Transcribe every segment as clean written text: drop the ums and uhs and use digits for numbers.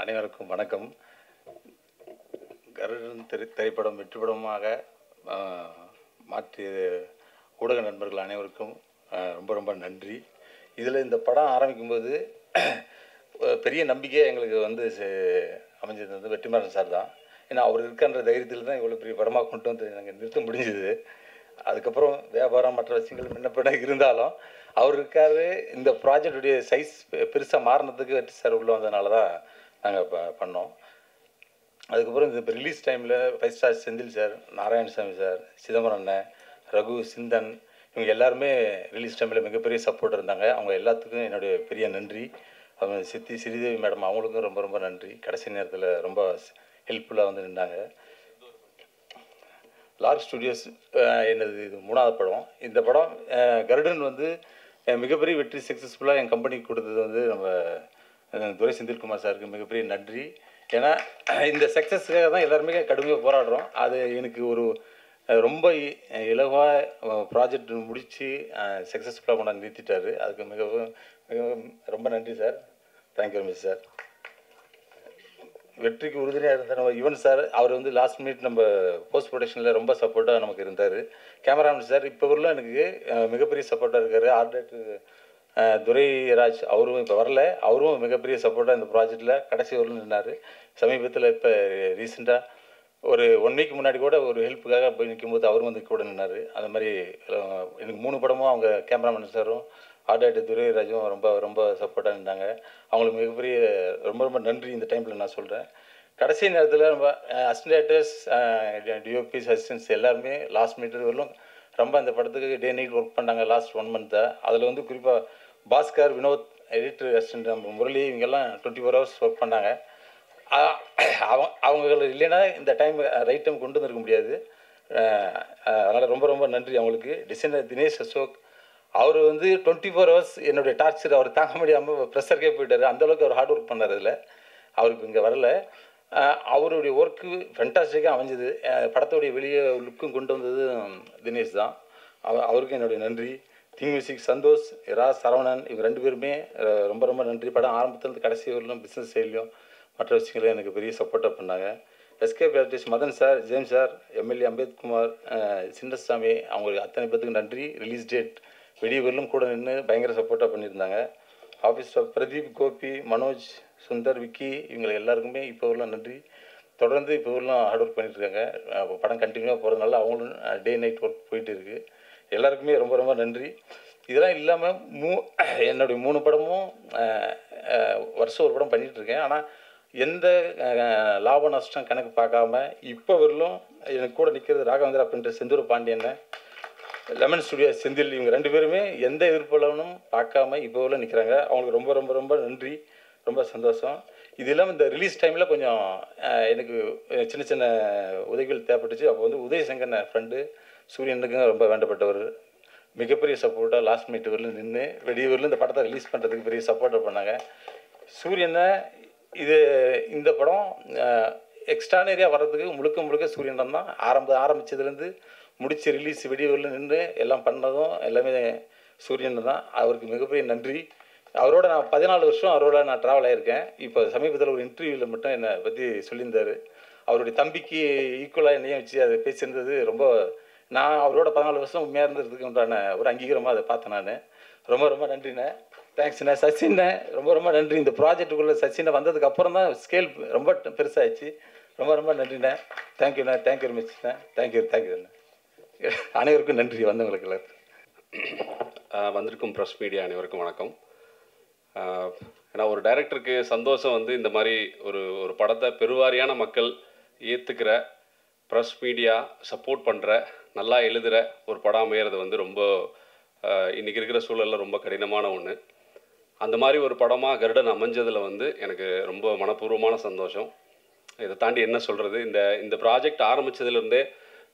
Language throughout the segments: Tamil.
அனைவருக்கும் வணக்கம். கருடன் திரைப்படம் வெற்றிப்படமாக மாற்றிய ஊடக நண்பர்கள் அனைவருக்கும் ரொம்ப ரொம்ப நன்றி. இதில் இந்த படம் ஆரம்பிக்கும்போது பெரிய நம்பிக்கை எங்களுக்கு அமைஞ்சது வந்து வெற்றிமாறன் சார் தான். ஏன்னா அவர் இருக்கின்ற தைரியத்தில் தான் இவ்வளோ பெரிய படமாக கொண்டு வந்து நாங்கள் நிறுத்த முடிஞ்சது. அதுக்கப்புறம் வியாபாரம் மற்ற விஷயங்கள் முன்னப்பட இருந்தாலும் அவர் இருக்கார். இந்த ப்ராஜெக்டுடைய சைஸ் பெருசாக மாறினதுக்கு வெற்றி சார் உள்ளே வந்ததுனால தான் நாங்கள் பண்ணோம். அதுக்கப்புறம் இந்த ரிலீஸ் டைமில் 5 star Senthil sir, Narayanasamy sir, Chidambaram அண்ணன், ரகு, சிந்தன் இவங்க எல்லாருமே ரிலீஸ் டைமில் மிகப்பெரிய சப்போர்ட் இருந்தாங்க. அவங்க எல்லாத்துக்கும் என்னுடைய பெரிய நன்றி. அவங்க சித்தி ஸ்ரீதேவி மேடம் அவங்களுக்கும் ரொம்ப ரொம்ப நன்றி. கடைசி நேரத்தில் ரொம்ப ஹெல்ப்ஃபுல்லாக வந்து நின்றாங்க. லார்க் ஸ்டுடியோஸ் என்னது இது 3வது படம். இந்த படம் கருடன் வந்து மிகப்பெரிய வெற்றி சக்ஸஸ்ஃபுல்லாக என் கம்பெனிக்கு கொடுத்தது வந்து நம்ம துரை செந்தில்குமார் சாருக்கு மிகப்பெரிய நன்றி. ஏன்னா இந்த சக்ஸஸ்க்காக தான் எல்லாருமே கடுமையாக போராடுறோம். அது எனக்கு ஒரு ரொம்ப இலவாக ப்ராஜெக்ட் முடித்து சக்ஸஸ்ஃபுல்லாக கொண்டாந்து நிறுத்திட்டார். அதுக்கு மிகவும் ரொம்ப நன்றி sir. Thank you very much sir. வெற்றிக்கு உறுதுணையாக இருந்தார் நம்ம யுவன் சார். அவர் வந்து லாஸ்ட் மினிட் நம்ம போஸ்ட் ப்ரொடக்ஷனில் ரொம்ப சப்போர்ட்டாக நமக்கு இருந்தார். கேமராமேன் சார் இப்போ வரலாம் எனக்கு மிகப்பெரிய சப்போர்ட்டாக இருக்கார். ஆர்ட் டைரக்டர் துரைராஜ் அவரும் இப்போ வரல. அவரும் மிகப்பெரிய சப்போர்ட்டாக இந்த ப்ராஜெக்டில் கடைசி வரலும் நின்னார். சமீபத்தில் இப்போ ரீசெண்டாக ஒரு 1 வீக் முன்னாடி கூட ஒரு ஹெல்ப்புக்காக போய் நிற்கும்போது அவரும் வந்து கூட நின்னார். அந்த மாதிரி எனக்கு 3 படமும் அவங்க கேமராமேன் சாரும் ஆர்ட் டைரக்டர் துரைராஜும் ரொம்ப ரொம்ப சப்போர்ட்டாக இருந்தாங்க. அவங்களுக்கு மிகப்பெரிய ரொம்ப ரொம்ப நன்றி இந்த டைமில் நான் சொல்கிறேன். கடைசி நேரத்தில் நம்ம அசிஸ்டன்ட் டைரக்டர்ஸ், டிஓபிஸ், அசிஸ்டன்ஸ் எல்லாருமே லாஸ்ட் மினிட் வரலும் ரொம்ப அந்த படத்துக்கு டே நைட் ஒர்க் பண்ணாங்க லாஸ்ட் 1 மந்த்தாக. அதில் வந்து குறிப்பாக பாஸ்கர், வினோத், எடிட்டர் அசிஸ்டன்ட் நம்ம முரளி இவங்கெல்லாம் 24 hours ஒர்க் பண்ணாங்க. அவங்க இல்லைன்னா இந்த டைம் ரைட் டைம் கொண்டு வந்துருக்க முடியாது. அதனால் ரொம்ப ரொம்ப நன்றி அவங்களுக்கு. டிசைனர் தினேஷ் அசோக் அவர் வந்து 24 hours என்னுடைய டார்ச்சர் அவர் தாங்க முடியாமல் ப்ரெஷருக்கே போயிட்டார். அந்தளவுக்கு அவர் ஹார்ட் ஒர்க் பண்ணார். அதில் அவருக்கு இங்கே வரல. அவருடைய ஒர்க்கு ஃபென்டாஸ்டிக்காக அமைஞ்சது. படத்துடைய வெளியே லுக்கும் கொண்டு வந்தது தினேஷ் தான். அவருக்கும் என்னுடைய நன்றி. திங் மியூசிக் சந்தோஷ், சரவணன் இவங்க 2 பேருமே ரொம்ப ரொம்ப நன்றி. படம் ஆரம்பத்துலேருந்து கடைசி வரலும் பிஸ்னஸ் சைட்லையும் மற்ற விஷயங்களும் எனக்கு பெரிய சப்போர்ட்டாக பண்ணாங்க. SK artist Madan sir, James sir, MLA Ambethkumar, Chinnasamy அவங்களுக்கு அத்தனை பேத்துக்கு நன்றி. ரிலீஸ் டேட் வெளியூரிலும் கூட நின்று பயங்கர சப்போர்ட்டாக பண்ணியிருந்தாங்க. ஆஃபீஸ் ஸ்டாஃப் பிரதீப், கோபி, மனோஜ், சுந்தர், விக்கி இவங்களுக்கு எல்லாருக்குமே இப்போ வரலாம் நன்றி. தொடர்ந்து இப்போ வரலாம் ஹார்ட் ஒர்க் பண்ணிட்டுருக்காங்க. படம் கண்டினியூவாக போகிறதுனால அவங்களும் டே நைட் ஒர்க் போயிட்டு இருக்குது. எல்லாருக்குமே ரொம்ப ரொம்ப நன்றி. இதெல்லாம் இல்லாமல் என்னுடைய 3 படமும் வருஷம் ஒரு படம் பண்ணிகிட்ருக்கேன். ஆனால் எந்த லாப நஷ்டம் கணக்கு பார்க்காம இப்போ வரலும் எனக்கு கூட நிற்கிறது ராகவேந்திரா அப்படின்ற செந்தூர் பாண்டியன், லெமன் ஸ்டுடியோ செந்தில் இவங்க 2 பேருமே எந்த எதிர்ப்புலனும் பார்க்காம இப்போ வரலும் நிற்கிறாங்க. அவங்களுக்கு ரொம்ப ரொம்ப ரொம்ப நன்றி. ரொம்ப சந்தோஷம். இது இல்லாமல் இந்த ரிலீஸ் டைமில் கொஞ்சம் எனக்கு சின்ன சின்ன உதவிகள் தேவைப்பட்டுச்சு. அப்போ வந்து உதயசங்கர் ஃப்ரெண்டு சூரியனுக்கும் ரொம்ப வேண்டப்பட்டவர். மிகப்பெரிய சப்போர்ட்டாக லாஸ்ட் மினிட் வரலும் நின்று வெளியூரில் இந்த படத்தை ரிலீஸ் பண்ணுறதுக்கு பெரிய சப்போர்ட்டாக பண்ணாங்க. சூரியனை இந்த படம் எக்ஸ்ட்ரானரியாக வர்றதுக்கு முழுக்க சூரியன் தான். ஆரம்பித்ததுலேருந்து முடித்து ரிலீஸ் வெளியூரில் நின்று எல்லாம் பண்ணதும் எல்லாமே சூரியன் தான். அவருக்கு மிகப்பெரிய நன்றி. அவரோட நான் 14 வருஷம் அவரோட நான் ட்ராவல் ஆகியிருக்கேன். இப்போ சமீபத்தில் ஒரு இன்டர்வியூவில் மட்டும் என்னை பற்றி சொல்லியிருந்தார். அவருடைய தம்பிக்கு ஈக்குவலாக என்னையும் வச்சு அதை பேசியிருந்தது ரொம்ப நான் அவரோட 14 வருஷம் உண்மையாக இருந்ததுக்கு உண்டான ஒரு அங்கீகாரமாக அதை பார்த்தேன் நான். ரொம்ப ரொம்ப நன்றிண்ணே. தேங்க்ஸ்ண்ணே. சச்சின்ண்ணே ரொம்ப ரொம்ப நன்றி. இந்த ப்ராஜெக்டுக்குள்ளே சச்சினை வந்ததுக்கு அப்புறம் தான் ஸ்கேல் ரொம்ப பெருசாகிடுச்சு. ரொம்ப ரொம்ப நன்றிண்ணே. தேங்க்யூண்ணே. Thank you very மச்ண்ணே. தேங்க்யூண்ணே. அனைவருக்கும் நன்றி. வந்தவங்களுக்கு எல்லாருக்கும் வந்திருக்கும் ப்ரெஸ் மீடியா அனைவருக்கும் வணக்கம். ஏன்னா ஒரு டைரக்டருக்கு சந்தோஷம் வந்து இந்த மாதிரி ஒரு படத்தை பெருவாரியான மக்கள் ஏற்றுக்கிற, ப்ரெஸ் மீடியா சப்போர்ட் பண்ணுற, நல்லா எழுதுகிற ஒரு படம் அமையிறது வந்து ரொம்ப இன்றைக்கி இருக்கிற சூழலில் ரொம்ப கடினமான ஒன்று. அந்த மாதிரி ஒரு படமாக கருடன் அமைஞ்சதில் வந்து எனக்கு ரொம்ப மனப்பூர்வமான சந்தோஷம். இதை தாண்டி என்ன சொல்கிறது, இந்த ப்ராஜெக்ட் ஆரம்பித்ததுலேருந்தே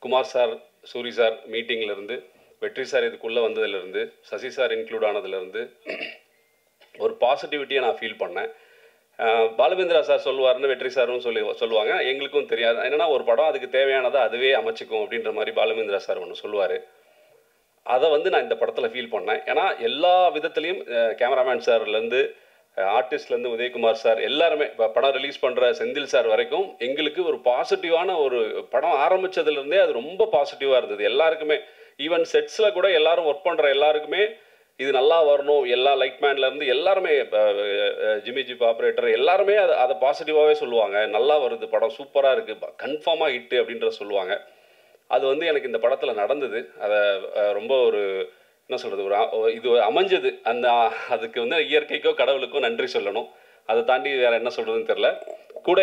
குமார் சார், சூரி சார் மீட்டிங்லேருந்து, வெற்றி சார் இதுக்குள்ளே வந்ததுலேருந்து, சசி சார் இன்க்ளூட் ஆனதுலேருந்து ஒரு பாசிட்டிவிட்டியை நான் ஃபீல் பண்ணேன். பாலுமேந்திரா சார் சொல்லுவார்னு வெற்றி சாரும் சொல்லுவாங்க. எங்களுக்கும் தெரியாது என்னென்னா ஒரு படம் அதுக்கு தேவையானதை அதுவே அமைச்சிக்கும் அப்படின்ற மாதிரி பாலுமேந்திரா சார் ஒன்று சொல்லுவார். அதை வந்து நான் இந்த படத்தில் ஃபீல் பண்ணேன். ஏன்னா எல்லா விதத்துலேயும் கேமராமேன் சார்லேருந்து ஆர்டிஸ்ட்லேருந்து உதயகுமார் சார் எல்லாருமே இப்போ படம் ரிலீஸ் பண்ணுற செந்தில் சார் வரைக்கும் எங்களுக்கு ஒரு பாசிட்டிவான ஒரு படம் ஆரம்பித்ததுலேருந்தே அது ரொம்ப பாசிட்டிவாக இருந்தது எல்லாருக்குமே. ஈவன் செட்ஸில் கூட எல்லாரும் ஒர்க் பண்ணுற எல்லாருக்குமே இது நல்லா வரணும், எல்லா லைட்மேன்லேருந்து எல்லாருமே ஜிம்மி ஜிப் ஆப்ரேட்டர் எல்லாருமே அதை பாசிட்டிவாகவே சொல்லுவாங்க. நல்லா வருது படம், சூப்பராக இருக்குது, கன்ஃபார்மாக ஹிட்டு அப்படின்றத சொல்லுவாங்க. அது வந்து எனக்கு இந்த படத்தில் நடந்தது. அதை ரொம்ப ஒரு என்ன சொல்கிறது, இது அமைஞ்சது. அதுக்கு வந்து இயற்கைக்கோ கடவுளுக்கோ நன்றி சொல்லணும். அதை தாண்டி வேறு என்ன சொல்கிறதுன்னு தெரில.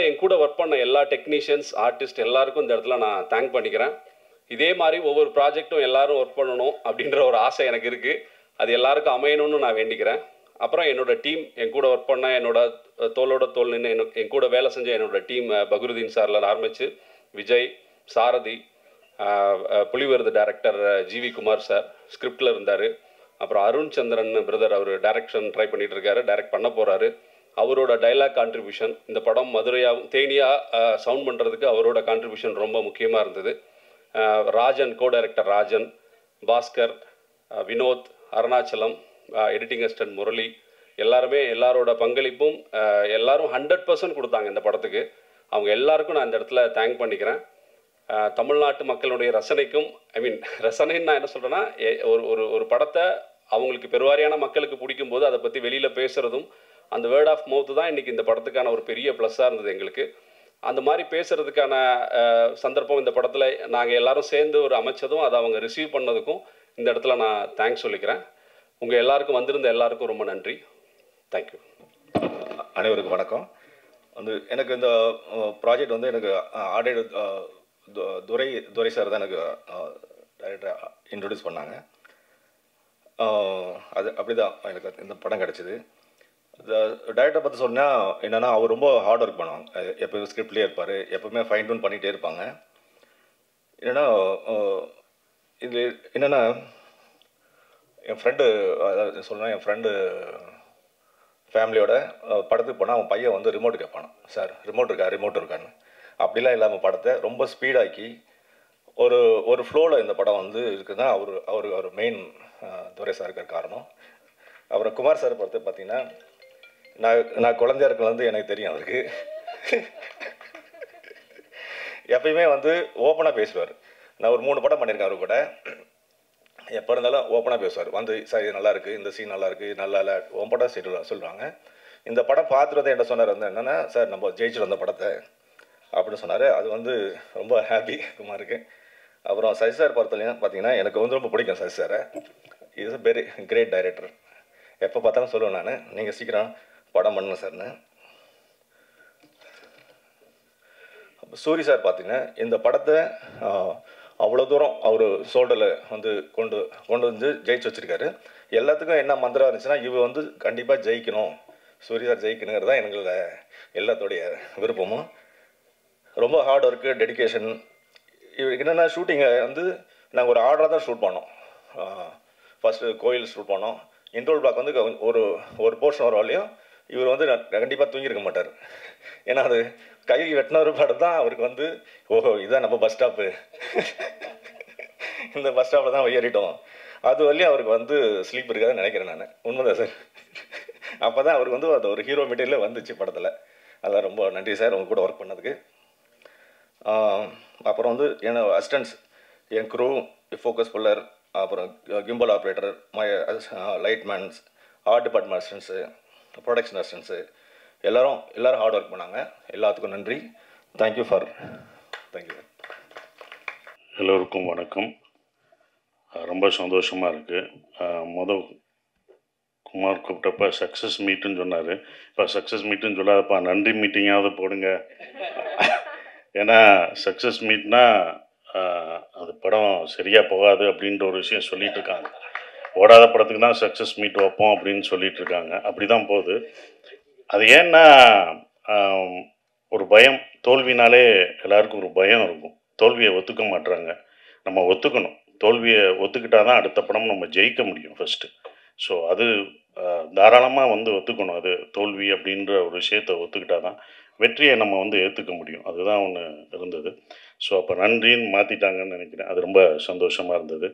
என் கூட ஒர்க் பண்ண எல்லா டெக்னீஷியன்ஸ், ஆர்டிஸ்ட் எல்லாருக்கும் இந்த இடத்துல நான் தேங்க் பண்ணிக்கிறேன். இதே மாதிரி ஒவ்வொரு ப்ராஜெக்டும் எல்லாரும் ஒர்க் பண்ணணும் அப்படின்ற ஒரு ஆசை எனக்கு இருக்குது. அது எல்லாருக்கும் அமையணும்னு நான் வேண்டிக்கிறேன். அப்புறம் என்னோட டீம், என் கூட ஒர்க் பண்ண, என்னோட தோளோட தோல் நின்று என் கூட வேலை செஞ்ச என்னோட டீம், பக்ருதீன் சாரில் ஆரம்பித்து விஜய், சாரதி, புலிவருது டைரக்டர் ஜிவி குமார் சார் ஸ்கிரிப்டில் இருந்தார். அப்புறம் அருண் சந்திரன் பிரதர், அவர் டைரக்ஷன் ட்ரை பண்ணிகிட்டு இருக்காரு, டைரக்ட் பண்ண போகிறாரு. அவரோட டைலாக் கான்ட்ரிபியூஷன், இந்த படம் மதுரையாக தேனியாக சவுண்ட் பண்ணுறதுக்கு அவரோட கான்ட்ரிபியூஷன் ரொம்ப முக்கியமாக இருந்தது. Rajan, co director Rajan, Bhaskar, Vinod, Arunachalam, editing assistant Murali, எல்லாரோட பங்களிப்பும் எல்லாரும் 100% கொடுத்தாங்க இந்த படத்துக்கு. அவங்க எல்லாருக்கும் நான் இந்த இடத்துல தேங்க் பண்ணிக்கிறேன். தமிழ்நாட்டு மக்களுடைய ரசனைக்கும், ரசனைன்னு நான் என்ன சொல்கிறேன்னா, ஒரு படத்தை அவங்களுக்கு பெருவாரியான மக்களுக்கு பிடிக்கும்போது அதை பற்றி வெளியில் பேசுகிறதும், அந்த வேர்ட் ஆஃப் மவுத்து தான் இன்றைக்கி இந்த படத்துக்கான ஒரு பெரிய ப்ளஸ்ஸாக இருந்தது எங்களுக்கு. அந்த மாதிரி பேசுகிறதுக்கான சந்தர்ப்பம் இந்த படத்தில் நாங்கள் எல்லாரும் சேர்ந்து ஒரு அமைச்சதும், அதை அவங்க ரிசீவ் பண்ணதுக்கும் இந்த இடத்துல நான் தேங்க்ஸ் சொல்லிக்கிறேன். உங்கள் எல்லாருக்கும் வந்திருந்த எல்லாருக்கும் ரொம்ப நன்றி. தேங்க்யூ. அனைவருக்கும் வணக்கம். எனக்கு இந்த ப்ராஜெக்ட் எனக்கு ஆடியோ துரை சார் தான் எனக்கு டைரக்டர் இன்ட்ரடியூஸ் பண்ணாங்க. அது அப்படி தான் எனக்கு இந்த படம் கிடச்சிது. இந்த டைரக்டர் பற்றி சொன்னால் என்னென்னா, அவர் ரொம்ப ஹார்ட் ஒர்க் பண்ணுவாங்க. எப்போயுமே ஸ்கிரிப்ட்லேயே இருப்பார், எப்போவுமே ஃபைன் டூன் பண்ணிகிட்டே இருப்பாங்க. என்னென்னா இது என்னென்னா, என் ஃப்ரெண்டு, அதாவது சொல்லணும், என் ஃப்ரெண்டு ஃபேமிலியோட படத்துக்கு போனால் அவன் பையன் ரிமோட்டு கேட்பானோ, சார் ரிமோட் இருக்கான்னு. அப்படிலாம் இல்லாமல் படத்தை ரொம்ப ஸ்பீடாக்கி ஒரு ஃப்ளோவில் இந்த படம் இருக்குதுன்னா அவர் மெயின் துரை சார் இருக்கிற காரணம். அப்புறம் குமார் சார் பொறுத்து பார்த்தீங்கன்னா, நான் குழந்தையா இருக்கிறது எனக்கு தெரியும். அவருக்கு எப்பயுமே ஓப்பனாக பேசுவார். நான் ஒரு 3 படம் பண்ணியிருக்கேன் அவர் கூட. எப்போ இருந்தாலும் ஓப்பனாக பேசுவார். சார் இது நல்லா இருக்குது, இந்த சீன் நல்லா இருக்குது, நல்லா இல்லை, உன் படம் சொல்லுவாங்க. இந்த படம் பார்த்துட்டு என்ன சொன்னார் என்னென்னா, சார் நம்ம ஜெயிச்சுட்டு வந்த படத்தை அப்படின்னு சொன்னார். அது ரொம்ப ஹாப்பி குமாருக்கு. அப்புறம் சசி சார் பொறுத்தவரையும் பார்த்தீங்கன்னா, எனக்கு ரொம்ப பிடிக்கும் சசி சாரை. Is a very great director. எப்போ பார்த்தாலும் சொல்லுவேன் நான், நீங்கள் சீக்கிரம் படம் பண்ணுங்க சார்னு. சூரி சார் பார்த்தீங்கன்னா, இந்த படத்தை அவ்வளோ தூரம் அவர் ஷோல்டரில் கொண்டு ஜெயிச்சு வச்சுருக்காரு. எல்லாத்துக்கும் என்ன மந்திரம் இருந்துச்சுன்னா, இவ கண்டிப்பாக ஜெயிக்கணும், சூரிய சார் ஜெயிக்கணுங்கிறது தான் எங்களோட எல்லாத்தோடைய விருப்பமும். ரொம்ப ஹார்ட் ஒர்க்கு, டெடிக்கேஷன். இவருக்கு என்னென்னா, ஷூட்டிங்கை நாங்கள் ஒரு ஆர்டராக தான் ஷூட் பண்ணோம். ஃபஸ்ட்டு கோயில் ஷூட் பண்ணோம். இன்டர்வல் பிளாக் ஒரு போர்ஷன் வர வரலையும் இவர் கண்டிப்பாக தூங்கியிருக்க மாட்டார். ஏன்னா அது கை வெட்டின ஒரு படம் தான் அவருக்கு ஓஹோ இதுதான் நம்ம பஸ் ஸ்டாப்பு, இந்த பஸ் ஸ்டாப்பில் தான் ஏறிட்டோம், அது வரலையும் அவருக்கு ஸ்லீப் இருக்காதுன்னு நினைக்கிறேன் நான். உண்மைதான் சார். அப்போ தான் அவருக்கு அது ஒரு ஹீரோ மெட்டீரியல் வந்துச்சு படத்தில். அதான் ரொம்ப நன்றி சார் உங்கள் கூட ஒர்க் பண்ணதுக்கு. அப்புறம் என் அசிஸ்டன்ஸ், என் க்ரூ, ஃபோக்கஸ் புல்லர், அப்புறம் gimbal operator, lightmen, art department assistants, production assistants, எல்லோரும் ஹார்ட் ஒர்க் பண்ணாங்க. எல்லாத்துக்கும் நன்றி. தேங்க்யூ. எல்லோருக்கும் வணக்கம். ரொம்ப சந்தோஷமாக இருக்குது. குமார் கூப்பிட்டப்ப சக்ஸஸ் மீட்டுன்னு சொன்னார். இப்போ சக்ஸஸ் மீட்டுன்னு சொல்லாதப்பா, நன்றி மீட்டிங்காவது போடுங்க. ஏன்னா சக்ஸஸ் மீட்னா அது படம் சரியாக போகாது அப்படின்ற ஒரு விஷயம் சொல்லிகிட்டு இருக்காங்க. ஓடாத படத்துக்கு தான் சக்ஸஸ் மீட் வைப்போம் அப்படின்னு சொல்லிட்டு இருக்காங்க. அப்படி தான் போகுது. அது ஏன்னா ஒரு பயம், தோல்வினாலே எல்லாருக்கும் ஒரு பயம் இருக்கும். தோல்வியை ஒத்துக்க மாட்டுறாங்க. நம்ம ஒத்துக்கணும். தோல்வியை ஒத்துக்கிட்டால் தான் அடுத்த படம் நம்ம ஜெயிக்க முடியும் ஃபஸ்ட்டு. ஸோ அது தாராளமாக ஒத்துக்கணும். அது தோல்வி அப்படின்ற ஒரு விஷயத்தை ஒத்துக்கிட்டால் தான் வெற்றியை நம்ம ஏற்றுக்க முடியும். அதுதான் ஒன்று இருந்தது. ஸோ அப்போ நன்றின்னு மாற்றிட்டாங்கன்னு நினைக்கிறேன். அது ரொம்ப சந்தோஷமாக இருந்தது.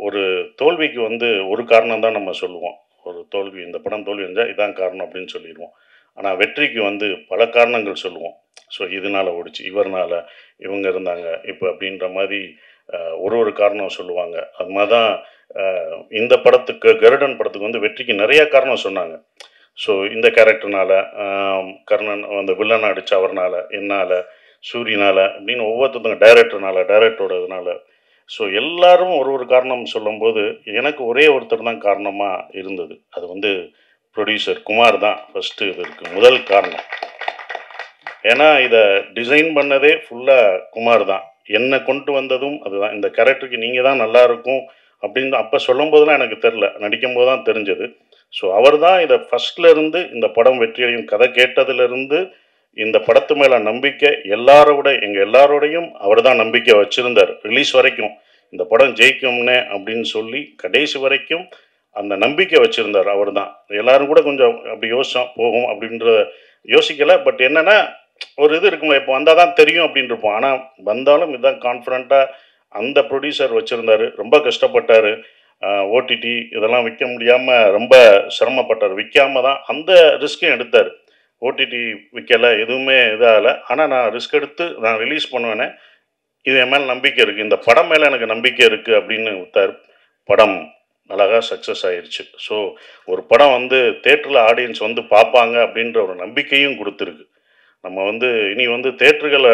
ஒரு தோல்விக்கு ஒரு காரணம் தான் நம்ம சொல்லுவோம். ஒரு தோல்வி, இந்த படம் தோல்வி அடைஞ்சால் இதான் காரணம் அப்படின்னு சொல்லிடுவோம். ஆனால் வெற்றிக்கு வந்து பல காரணங்கள் சொல்லுவோம். ஸோ இதனால் ஓடிச்சு, இவர்னால, இவங்க இருந்தாங்க இப்போ அப்படின்ற மாதிரி ஒரு காரணம் சொல்லுவாங்க. அது மாதிரி தான் இந்த படத்துக்கு, கருடன் படத்துக்கு வந்து வெற்றிக்கு நிறைய காரணம் சொன்னாங்க. ஸோ இந்த கேரக்டர்னால, கர்ணன் அந்த வில்லனை அடித்த அவர்னால, என்னால், சூரியனால் அப்படின்னு ஒவ்வொருத்தவங்க, டைரக்டரோட இதனால். ஸோ எல்லாரும் ஒரு காரணம் சொல்லும்போது எனக்கு ஒரே ஒருத்தர் தான் காரணமாக இருந்தது. அது வந்து ப்ரொடியூசர் குமார் தான் ஃபஸ்ட்டு இதற்கு முதல் காரணம். ஏன்னா இதை டிசைன் பண்ணதே ஃபுல்லாக குமார் தான். என்னை கொண்டு வந்ததும் அதுதான். இந்த கேரக்டருக்கு நீங்கள் தான் நல்லாயிருக்கும் அப்படின்னு அப்போ சொல்லும்போதெல்லாம் எனக்கு தெரில, நடிக்கும்போது தான் தெரிஞ்சது. ஸோ அவர் தான் இதை ஃபஸ்ட்லேருந்து இந்த படம் வெற்றியையும் கதை கேட்டதுலேருந்து இந்த படத்து மேலே நம்பிக்கை எங்கள் எல்லாரோடையும் அவர் தான் நம்பிக்கை வச்சுருந்தார். ரிலீஸ் வரைக்கும் இந்த படம் ஜெயிக்கும்னே அப்படின்னு சொல்லி கடைசி வரைக்கும் அந்த நம்பிக்கை வச்சுருந்தார் அவர் தான். எல்லோரும் கூட கொஞ்சம் அப்படி யோசிச்சோம் போகும் அப்படின்ற யோசிக்கலை. பட் என்னென்னா ஒரு இது இருக்குங்களா, இப்போ வந்தால் தான் தெரியும் அப்படின்னு இருப்போம். ஆனால் வந்தாலும் இதுதான் கான்ஃபிடண்ட்டாக அந்த ப்ரொடியூசர் வச்சுருந்தார். ரொம்ப கஷ்டப்பட்டார். ஓடிடி இதெல்லாம் விற்க முடியாமல் ரொம்ப சிரமப்பட்டார். விற்காம தான் அந்த ரிஸ்க்கையும் எடுத்தார். ஓடிடி விற்கலை, எதுவுமே இதாகலை. ஆனால் நான் ரிஸ்க் எடுத்து நான் ரிலீஸ் பண்ணுவேனே, இது என் மேலே நம்பிக்கை இருக்குது, இந்த படம் மேலே எனக்கு நம்பிக்கை இருக்குது அப்படின்னு விட்டார். படம் அழகாக சக்ஸஸ் ஆயிடுச்சு. ஸோ ஒரு படம் வந்து தேட்டரில் ஆடியன்ஸ் வந்து பார்ப்பாங்க அப்படின்ற ஒரு நம்பிக்கையும் கொடுத்துருக்கு. நம்ம வந்து இனி வந்து தேட்டர்களை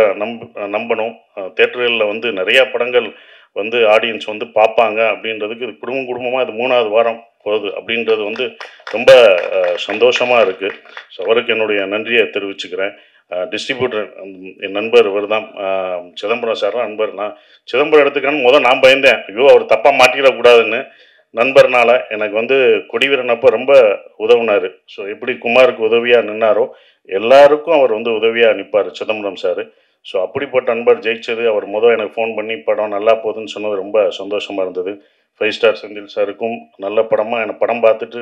நம்பணும். தேட்டர்களில் வந்து நிறையா படங்கள் வந்து ஆடியன்ஸ் வந்து பார்ப்பாங்க அப்படின்றதுக்கு இது குடும்பமாக இது 3வது வாரம் போகுது அப்படின்றது வந்து ரொம்ப சந்தோஷமாக இருக்குது. ஸோ அவருக்கு என்னுடைய நன்றியை தெரிவிச்சுக்கிறேன். டிஸ்ட்ரிபியூட்டர் என் நண்பர் இவர் தான், சிதம்பரம் சார் தான் நண்பர். நான் சிதம்பரம் எடுத்துக்கான்னு நான் பயந்தேன், ஐயோ அவர் தப்பாக மாட்டிடக்கூடாதுன்னு. நண்பர்னால எனக்கு வந்து கொடிவீரன் அப்போ ரொம்ப உதவுனார். ஸோ எப்படி குமாருக்கு உதவியாக நின்னாரோ எல்லாருக்கும் அவர் வந்து உதவியாக நிற்பார் சிதம்பரம் சார். ஸோ அப்படிப்பட்ட நண்பர் ஜெயிச்சது. அவர் எனக்கு ஃபோன் பண்ணி படம் நல்லா போகுதுன்னு சொன்னது ரொம்ப சந்தோஷமாக இருந்தது. 5 ஸ்டார் செந்தில் சாருக்கும் நல்ல படமாக எனக்கு படம் பார்த்துட்டு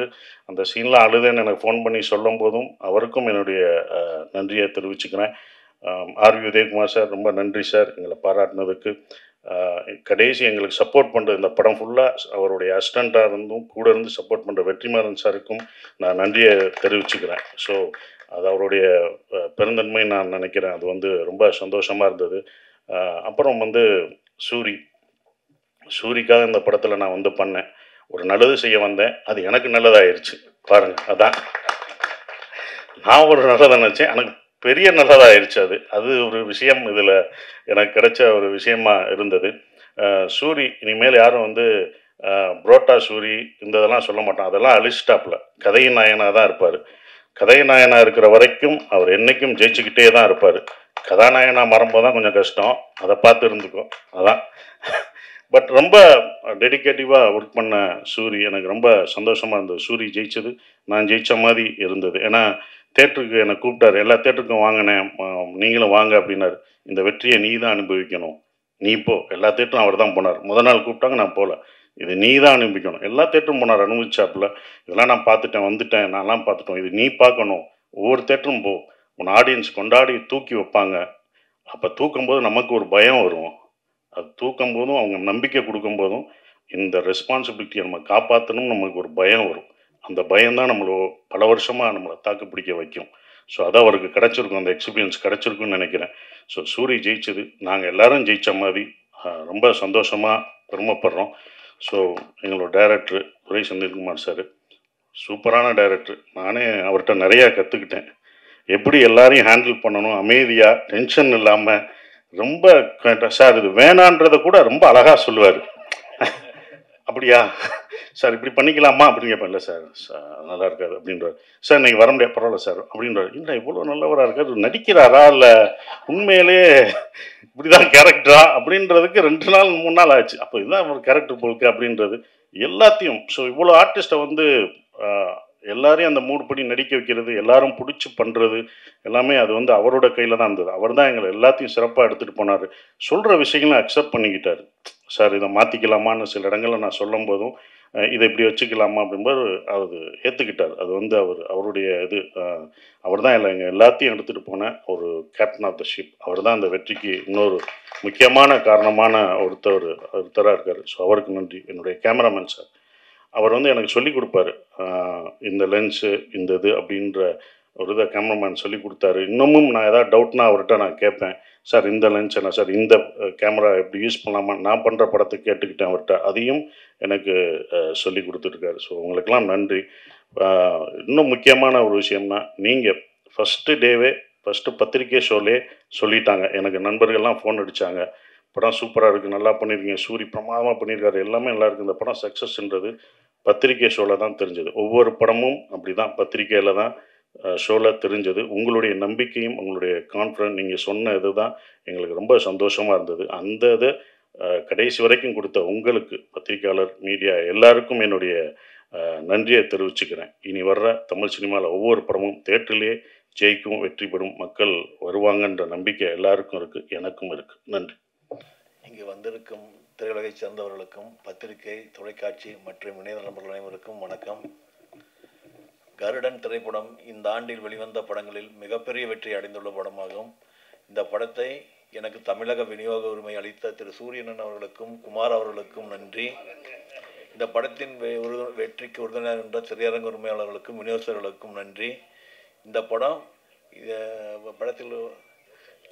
அந்த சீன்லாம் அழுதுன்னு எனக்கு ஃபோன் பண்ணி சொல்லும் போதும் அவருக்கும் என்னுடைய நன்றியை தெரிவிச்சுக்கிறேன். ஆர்வி உதயகுமார் சார் ரொம்ப நன்றி சார் எங்களை பாராட்டினதுக்கு. கடைசி எங்களுக்கு சப்போர்ட் பண்ணுற இந்த படம் ஃபுல்லாக அவருடைய அசிஸ்டண்ட்டாக இருந்தும் கூட இருந்து சப்போர்ட் பண்ணுற வெற்றிமாறன் சாருக்கும் நான் நன்றியை தெரிவிச்சுக்கிறேன். ஸோ அது அவருடைய பெருந்தன்மை நான் நினைக்கிறேன். அது வந்து ரொம்ப சந்தோஷமாக இருந்தது. அப்புறம் வந்து சூரிக்காக இந்த படத்தில் நான் வந்து பண்ணேன். ஒரு நல்லது செய்ய வந்தேன், அது எனக்கு நல்லதாகிடுச்சு பாருங்கள். அதான் நான் ஒரு நல்லதை நினச்சேன், எனக்கு பெரிய நல்லதாகிடுச்சு. அது ஒரு விஷயம் இதில் எனக்கு கிடைச்ச ஒரு விஷயமா இருந்தது. சூரி இனிமேல் யாரும் வந்து புரோட்டா சூரி இந்த இதெல்லாம் சொல்ல மாட்டான், அதெல்லாம் அழிச்சிட்டாப்புல. கதையின் நாயனாக தான் இருப்பார். கதைநாயனாக இருக்கிற வரைக்கும் அவர் என்றைக்கும் ஜெயிச்சுக்கிட்டே தான் இருப்பார். கதாநாயனாக மறம்போது தான் கொஞ்சம் கஷ்டம், அதை பார்த்து இருந்துக்கும். அதான் பட் ரொம்ப டெடிக்கேட்டிவாக ஒர்க் பண்ண சூரி எனக்கு ரொம்ப சந்தோஷமாக இருந்தது. சூரி ஜெயிச்சது நான் ஜெயித்த மாதிரி இருந்தது. ஏன்னா தேட்டருக்கு என்னை கூப்பிட்டாரு, எல்லா தேட்டருக்கும் வாங்கினேன், நீங்களும் வாங்க அப்படின்னாரு. இந்த வெற்றியை நீ தான் அனுபவிக்கணும், நீ போ. எல்லா தேட்டரும் அவர் தான் போனார். முதல் நாள் கூப்பிட்டாங்க, நான் போகல. இது நீ தான் அனுபவிக்கணும். எல்லா தேட்டரும் போனார், அனுபவிச்சாப்புல. இதெல்லாம் நான் பார்த்துட்டேன், வந்துட்டேன், நான்லாம் பார்த்துட்டோம், இது நீ பார்க்கணும். ஒவ்வொரு தேட்டரும் போ, உன் ஆடியன்ஸ் கொண்டாடி தூக்கி வைப்பாங்க. அப்போ தூக்கும்போது நமக்கு ஒரு பயம் வரும். அது தூக்கும் போதும் அவங்க நம்பிக்கை கொடுக்கும்போதும் இந்த ரெஸ்பான்சிபிலிட்டியை நம்ம காப்பாற்றணும்னு நமக்கு ஒரு பயம் வரும். அந்த பயம்தான் நம்மளை பல வருஷமாக நம்மளை தாக்கு பிடிக்க வைக்கும். ஸோ அதான் அவருக்கு கிடச்சிருக்கும், அந்த எக்ஸ்பீரியன்ஸ் கிடச்சிருக்குன்னு நினைக்கிறேன். ஸோ சூரி ஜெயிச்சது நாங்கள் எல்லோரும் ஜெயித்த மாதிரி ரொம்ப சந்தோஷமாக பெருமைப்படுறோம். ஸோ எங்களோட டைரக்டரு துரை செந்தில்குமார் சார் சூப்பரான டைரக்டர். நானே அவர்கிட்ட நிறையா கற்றுக்கிட்டேன். எப்படி எல்லாரையும் ஹேண்டில் பண்ணணும், அமைதியாக டென்ஷன் இல்லாமல். ரொம்ப சார் இது வேணான்றதை கூட ரொம்ப அழகாக சொல்லுவார். அப்படியா சார், இப்படி பண்ணிக்கலாமா அப்படின்னு கேட்பேன். இல்லை சார், நல்லா இருக்காது அப்படின்றார். சார் நீங்கள் வர முடியாது, பரவாயில்ல சார் அப்படின்றார். இல்லை இவ்வளோ நல்லவராக இருக்கார், நடிக்கிறாரா இல்லை உண்மையிலே இப்படிதான் கேரக்டரா அப்படின்றதுக்கு 2 நாள் 3 நாள் ஆச்சு. அப்போ இதுதான் ஒரு கேரக்டர் போலுக்கு அப்படின்றது எல்லாத்தையும். ஸோ இவ்வளோ ஆர்டிஸ்ட்டை வந்து எல்லாரையும் அந்த மூடு படி நடிக்க வைக்கிறது, எல்லாரும் பிடிச்சி பண்ணுறது எல்லாமே அது வந்து அவரோட கையில் தான் இருந்தது. அவர் தான் எங்களை எல்லாத்தையும் சிறப்பாக எடுத்துகிட்டு போனார். சொல்கிற விஷயங்களை அக்செப்ட் பண்ணிக்கிட்டார். சார் இதை மாற்றிக்கலாமான்னு சில இடங்களில் நான் சொல்லும் போதும் இதை இப்படி வச்சுக்கலாமா அப்படின்போது அது ஏற்றுக்கிட்டார். அது வந்து அவருடைய இது அவர் தான் எங்கள் எல்லாத்தையும் எடுத்துகிட்டு போன ஒரு கேப்டன் ஆஃப் த ஷிப். அவர் தான் அந்த வெற்றிக்கு இன்னொரு முக்கியமான காரணமான ஒருத்தராக இருக்கார். ஸோ அவருக்கு நன்றி. என்னுடைய கேமராமேன் சார் அவர் வந்து எனக்கு சொல்லிக் கொடுப்பாரு. இந்த லென்ஸு, இந்த இது அப்படின்ற ஒரு இதை கேமராமேன் சொல்லி கொடுத்தாரு. இன்னமும் நான் ஏதாவது டவுட்னா அவர்கிட்ட நான் கேட்பேன். சார் இந்த லென்ஸ் என்ன சார், இந்த கேமரா எப்படி யூஸ் பண்ணலாமா, நான் பண்ணுற படத்தை கேட்டுக்கிட்டேன் அவர்கிட்ட. அதையும் எனக்கு சொல்லி கொடுத்துருக்காரு. ஸோ உங்களுக்கெல்லாம் நன்றி. இன்னும் முக்கியமான ஒரு விஷயம்னா, நீங்கள் ஃபஸ்ட்டு டேவே ஃபஸ்ட்டு பத்திரிக்கை ஷோலே சொல்லிட்டாங்க. எனக்கு நண்பர்கள்லாம் ஃபோன் அடித்தாங்க, படம் சூப்பராக இருக்குது, நல்லா பண்ணியிருக்கீங்க, சூரி பிரமாதமாக பண்ணியிருக்காரு, எல்லாமே நல்லா இருக்குது, இந்த படம் சக்ஸஸ்ன்றது பத்திரிக்கை ஷோவில் தான் தெரிஞ்சது. ஒவ்வொரு படமும் அப்படி தான் பத்திரிக்கையில் தான் ஷோவில் தெரிஞ்சது. உங்களுடைய நம்பிக்கையும் உங்களுடைய கான்ஃபிடன்ஸ், நீங்கள் சொன்ன இது தான் எங்களுக்கு ரொம்ப சந்தோஷமாக இருந்தது. அந்த இதை கடைசி வரைக்கும் கொடுத்த உங்களுக்கு, பத்திரிக்கையாளர், மீடியா எல்லாருக்கும் என்னுடைய நன்றியை தெரிவிச்சுக்கிறேன். இனி வர்ற தமிழ் சினிமாவில் ஒவ்வொரு படமும் தேட்டரிலே ஜெயிக்கும், வெற்றி பெறும், மக்கள் வருவாங்கன்ற நம்பிக்கை எல்லாருக்கும் இருக்குது, எனக்கும் இருக்குது. நன்றி. இங்கு வந்திருக்கும் திரையுலகைச் சேர்ந்தவர்களுக்கும் பத்திரிகை, தொலைக்காட்சி மற்றும் இணையதள நண்பர்கள் அனைவருக்கும் வணக்கம். கருடன் திரைப்படம் இந்த ஆண்டில் வெளிவந்த படங்களில் மிகப்பெரிய வெற்றி அடைந்துள்ள படமாகும். இந்த படத்தை எனக்கு தமிழக விநியோக உரிமை அளித்த திரு சூரியனன் அவர்களுக்கும் குமார் அவர்களுக்கும் நன்றி. இந்த படத்தின் வெற்றிக்கு உறுதுணையாக என்ற திரையரங்க உரிமையாளர்களுக்கும் விநியோகஸ்தர்களுக்கும் நன்றி. இந்த படத்தில்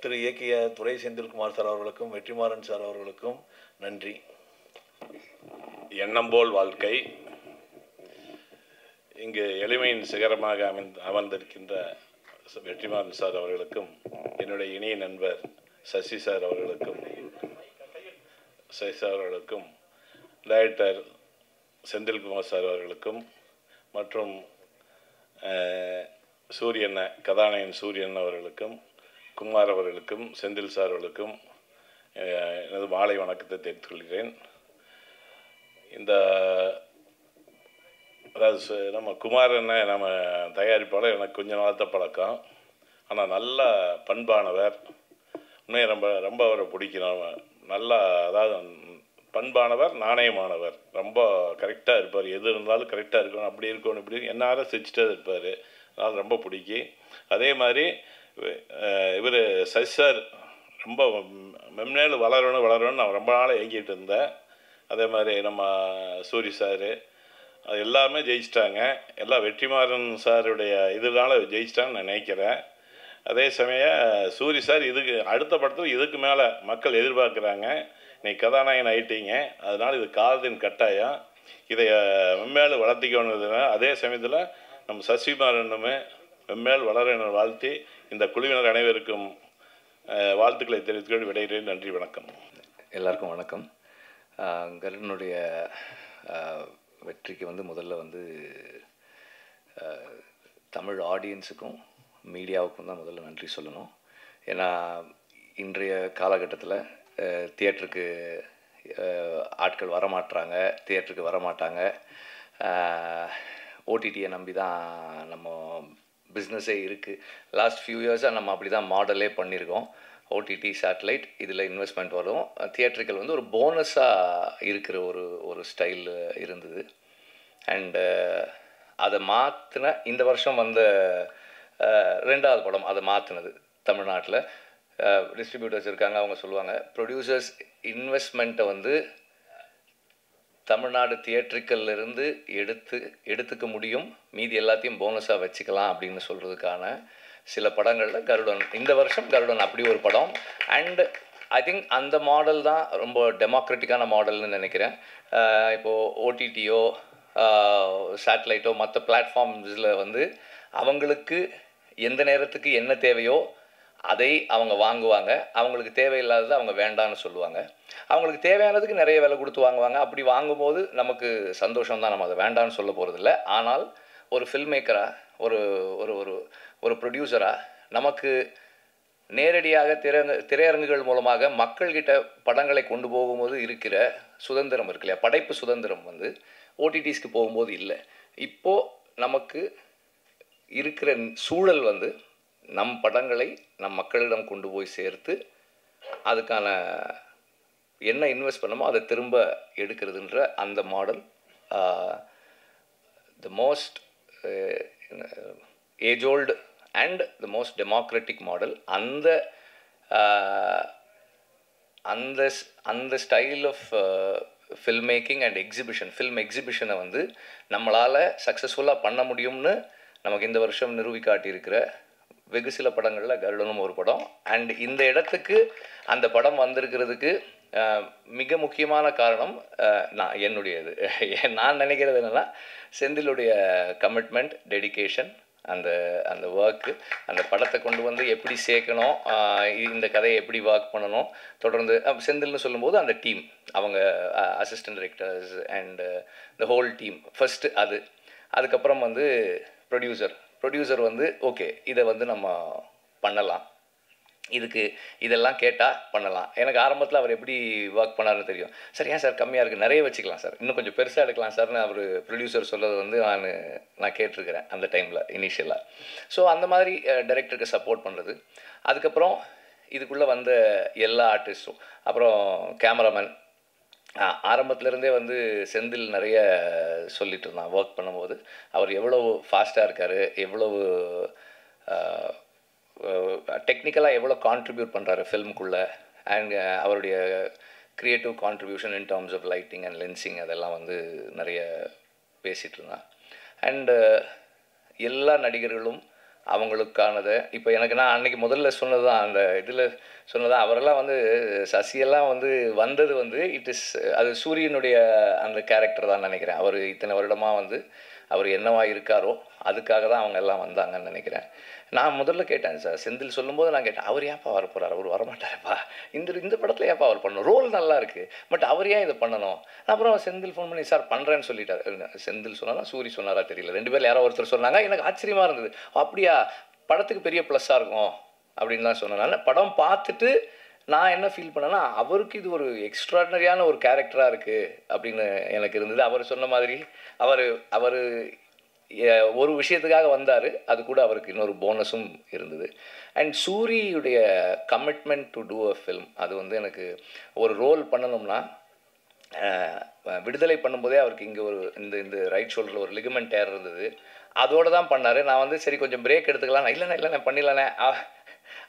திரு இயக்கிய துரை செந்தில்குமார் சார் அவர்களுக்கும் வெற்றிமாறன் சார் அவர்களுக்கும் நன்றி. எண்ணம் போல் வாழ்க்கை. இங்கு எளிமையின் சிகரமாக அமர்ந்திருக்கின்ற வெற்றிமாறன் சார் அவர்களுக்கும், என்னுடைய இணைய நண்பர் சசி சார் அவர்களுக்கும், டைரக்டர் செந்தில்குமார் சார் அவர்களுக்கும், மற்றும் கதாநாயகன் சூரியன் அவர்களுக்கும், குமார் அவர்களுக்கும், செந்தில் சார் அவர்களுக்கும் எனது மாலை வணக்கத்தை தெரிவித்துக் கொள்கிறேன். அதாவது நம்ம குமாரனை நம்ம தயாரிப்பாளர் எனக்கு கொஞ்ச நாளத்த பழக்கம். ஆனால் நல்ல பண்பானவர், உண்மையை ரொம்ப அவரை பிடிக்கணும். நல்லா, அதாவது பண்பானவர், நாணயமானவர், ரொம்ப கரெக்டாக இருப்பார். எது இருந்தாலும் கரெக்டாக இருக்கணும், அப்படி இருக்கணும், இப்படி என்னாரும் சிரிச்சுட்டே இருப்பார். அதனால் ரொம்ப பிடிக்கும். அதே மாதிரி இவர் சசி சார் ரொம்ப மென்மேலும் வளரணும்னு நான் ரொம்ப நாளாக ஏங்கிட்டு இருந்தேன். அதே மாதிரி நம்ம சூரி சார் அது எல்லாமே ஜெயிச்சிட்டாங்க. எல்லாம் வெற்றிமாறன் சாருடைய இதனால ஜெயிச்சிட்டாங்கன்னு நான் நினைக்கிறேன். அதே சமயம் சூரி சார் இதுக்கு அடுத்த படத்தில் இதுக்கு மேலே மக்கள் எதிர்பார்க்குறாங்க. நீங்கள் கதாநாயகன் ஆகிட்டீங்க, அதனால் இது காலத்தின் கட்டாயம், இதை மென்மேலும் வளர்த்திக்கணுதுன்னா. அதே சமயத்தில் நம்ம சசிகுமாரனுமே மென்மேல் வளர வாழ்த்தி இந்த குழுவினர் அனைவருக்கும் வாழ்த்துக்களை தெரிவித்துக்கொண்டு விடைகிறேன். நன்றி, வணக்கம். எல்லாருக்கும் வணக்கம். கருடனுடைய வெற்றிக்கு முதல்ல தமிழ் ஆடியன்ஸுக்கும் மீடியாவுக்கும் தான் முதல்ல நன்றி சொல்லணும். ஏன்னா இன்றைய காலகட்டத்தில் தியேட்டருக்கு ஆட்கள் வரமாட்டுறாங்க, தியேட்டருக்கு வரமாட்டாங்க. ஓடிடியை நம்பி தான் நம்ம பிஸ்னஸே இருக்குது. லாஸ்ட் ஃபியூ இயர்ஸாக நம்ம அப்படி தான் மாடலே பண்ணியிருக்கோம். ஓடிடி, சேட்டலைட், இதில் இன்வெஸ்ட்மெண்ட் வரும். தியேட்டர்கள் ஒரு போனஸாக இருக்கிற ஒரு ஸ்டைல் இருந்தது. அண்டு அதை மாற்றின இந்த வருஷம் ரெண்டாவது படம் அதை மாற்றினது தமிழ்நாட்டில். டிஸ்ட்ரிபியூட்டர்ஸ் இருக்காங்க, அவங்க சொல்லுவாங்க ப்ரொடியூசர்ஸ் இன்வெஸ்ட்மெண்ட்டை தமிழ்நாடு தியேட்ரிக்கல்லிருந்து எடுத்துக்க முடியும், மீதி எல்லாத்தையும் போனஸாக வச்சுக்கலாம் அப்படின்னு சொல்கிறதுக்கான சில படங்களில் கருடன், இந்த வருஷம் கருடன் அப்படி ஒரு படம். அண்ட் ஐ திங்க் அந்த மாடல் தான் ரொம்ப டெமோக்ராட்டிக்கான மாடல்னு நினைக்கிறேன். இப்போது ஓடிடியோ சேட்டலைட்டோ மற்ற பிளாட்ஃபார்ம்ஸில் அவங்களுக்கு எந்த நேரத்துக்கு என்ன தேவையோ அதை அவங்க வாங்குவாங்க. அவங்களுக்கு தேவையில்லாதது அவங்க வேண்டான்னு சொல்லுவாங்க. அவங்களுக்கு தேவையானதுக்கு நிறைய விலை கொடுத்து வாங்குவாங்க. அப்படி வாங்கும்போது நமக்கு சந்தோஷம்தான், நம்ம அதை வேண்டான்னு சொல்ல போகிறதில்ல. ஆனால் ஒரு ஃபில்ம் மேக்கராக, ஒரு ஒரு ஒரு ஒரு ப்ரொடியூசராக நமக்கு நேரடியாக திரையரங்குகள் மூலமாக மக்கள்கிட்ட படங்களை கொண்டு போகும்போது இருக்கிற சுதந்திரம் இருக்கு இல்லையா, படைப்பு சுதந்திரம் ஓடிடிஸ்க்கு போகும்போது இல்லை. இப்போது நமக்கு இருக்கிற சூழல் நம் படங்களை நம் மக்களிடம் கொண்டு போய் சேர்த்து அதுக்கான என்ன இன்வெஸ்ட் பண்ணமோ அதை திரும்ப எடுக்கிறதுன்ற அந்த model the most age old and the most democratic model. அந்த style of film making and exhibition, film எக்ஸிபிஷனை வந்து நம்மளால் சக்ஸஸ்ஃபுல்லாக பண்ண முடியும்னு நமக்கு இந்த வருஷம் நிரூபி காட்டியிருக்கிற வெகு சில படங்களில் கருடனும் ஒரு படம். அண்ட் இந்த இடத்துக்கு அந்த படம் வந்திருக்கிறதுக்கு மிக முக்கியமான காரணம் என்னுடையது. நான் நினைக்கிறது என்னென்னா, செந்திலுடைய கமிட்மெண்ட், டெடிகேஷன், அந்த ஒர்க்கு, அந்த படத்தை கொண்டு வந்து எப்படி சேர்க்கணும், இந்த கதையை எப்படி ஒர்க் பண்ணணும், தொடர்ந்து செந்தில்னு சொல்லும்போது அந்த டீம், அவங்க assistant directors and the whole team first. அதுக்கப்புறம் வந்து ப்ரொடியூசர் வந்து ஓகே இதை வந்து நம்ம பண்ணலாம், இதுக்கு இதெல்லாம் கேட்டால் பண்ணலாம். எனக்கு ஆரம்பத்தில் அவர் எப்படி ஒர்க் பண்ணாருன்னு தெரியும். சார் ஏன் சார் கம்மியாக இருக்குது, நிறைய வச்சுக்கலாம் சார், இன்னும் கொஞ்சம் பெருசாக எடுக்கலாம் சார்னு அவர் ப்ரொடியூசர் சொல்கிறது வந்து நான் கேட்டிருக்கிறேன் அந்த டைமில் இனிஷியலாக. ஸோ அந்த மாதிரி டைரக்டருக்கு சப்போர்ட் பண்ணுறது. அதுக்கப்புறம் இதுக்குள்ளே வந்த எல்லா ஆர்டிஸ்ட்டும், அப்புறம் கேமராமேன், ஆரம்பத்துலேருந்தே வந்து செந்தில் நிறைய சொல்லிட்டு இருந்தான் ஒர்க் பண்ணும்போது. அவர் எவ்வளவு ஃபாஸ்ட்டாக இருக்கார், எவ்வளவு டெக்னிக்கலாக எவ்வளோ கான்ட்ரிபியூட் பண்ணுறாரு ஃபில்முக்குள்ளே, அண்ட் அவருடைய creative contribution in terms of lighting and lensing அதெல்லாம் வந்து நிறைய பேசிகிட்டு இருந்தான். அண்டு எல்லா நடிகர்களும் அவங்களுக்கானதை இப்போ எனக்கு நான் அன்றைக்கி முதல்ல சொன்னது தான், அந்த இதில் சொன்னதான், அவரெல்லாம் வந்து சசியெல்லாம் வந்து வந்தது வந்து அது சூரியனுடைய அந்த கேரக்டர் தான் நினைக்கிறேன். அவர் இத்தனை வருடமாக வந்து அவர் என்னவா இருக்காரோ அதுக்காக தான் அவங்க எல்லாம் வந்தாங்கன்னு நினைக்கிறேன். நான் முதல்ல கேட்டேன் சார், செந்தில் சொல்லும்போது நான் கேட்டேன், அவர் ஏன்ப்பா வரப்போகிறார், அவர் வரமாட்டாருப்பா, இந்த படத்தில் ஏன்ப்பா அவர் பண்ணணும், ரோல் நல்லா இருக்குது, பட் அவர் ஏன் இதை பண்ணணும். அப்புறம் செந்தில் ஃபோன் பண்ணி சார் பண்ணுறேன்னு சொல்லிட்டார். செந்தில் சொன்னாரா சூரி சொன்னாரா தெரியல, 2 பேர் யாரோ ஒருத்தர் சொன்னாங்க. எனக்கு ஆச்சரியமாக இருந்தது, அப்படியா படத்துக்கு பெரிய ப்ளஸ்ஸாக இருக்கும் அப்படின்னு தான் சொன்னேன். படம் பார்த்துட்டு நான் என்ன ஃபீல் பண்ணேன்னா, அவருக்கு இது ஒரு எக்ஸ்ட்ராடினரியான ஒரு கேரக்டராக இருக்குது அப்படின்னு எனக்கு இருந்தது. அவர் சொன்ன மாதிரி அவர் ஒரு விஷயத்துக்காக வந்தார், அது கூட அவருக்கு இன்னொரு போனஸும் இருந்தது. அண்ட் சூரியுடைய commitment to do a film, அது வந்து எனக்கு ஒரு ரோல் பண்ணணும்னா, விடுதலை பண்ணும்போதே அவருக்கு இங்கே ஒரு இந்த ரைட் ஷோல்டரில் ஒரு லிகமெண்ட் டேர் இருந்தது, அதோடு தான் பண்ணார். நான் வந்து சரி கொஞ்சம் பிரேக் எடுத்துக்கலாம், இல்லைண்ணே பண்ணிடலானே.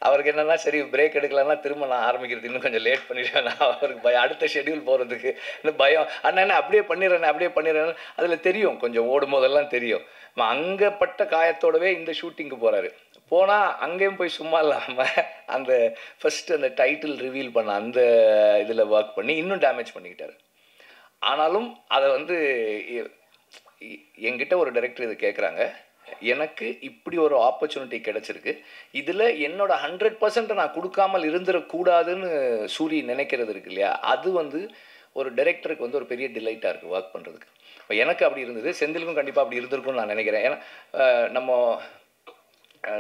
அவருக்கு என்னென்னா சரி பிரேக் எடுக்கலான்னா திரும்ப நான் ஆரம்பிக்கிறது இன்னும் கொஞ்சம் லேட் பண்ணிடுவேன், அவருக்கு பயம், அடுத்த ஷெட்யூல் போகிறதுக்கு இன்னும் பயம். அண்ணா அப்படியே பண்ணிடுறேன். அதில் தெரியும், கொஞ்சம் ஓடும் போதெல்லாம் தெரியும். அங்கே பட்ட காயத்தோடவே இந்த ஷூட்டிங்க்கு போகிறாரு. போனால் அங்கேயும் போய் சும்மா இல்லாமல் அந்த ஃபஸ்ட்டு அந்த டைட்டில் ரிவீல் பண்ண அந்த இதில் ஒர்க் பண்ணி இன்னும் டேமேஜ் பண்ணிக்கிட்டார். ஆனாலும் அதை வந்து என்கிட்ட ஒரு டைரக்டர் இது கேட்குறாங்க, எனக்கு இப்படி ஒரு ஆப்பர்ச்சுனிட்டி கிடச்சிருக்கு, இதில் என்னோட 100% நான் கொடுக்காமல் இருந்துடக்கூடாதுன்னு சூரி நினைக்கிறது இருக்கு இல்லையா, அது வந்து ஒரு டைரக்டருக்கு வந்து ஒரு பெரிய டிலைட்டாக இருக்குது ஒர்க் பண்ணுறதுக்கு. இப்போ எனக்கு அப்படி இருந்தது, செந்திலுக்கும் கண்டிப்பாக அப்படி இருந்திருக்கும்னு நான் நினைக்கிறேன். ஏன்னா நம்ம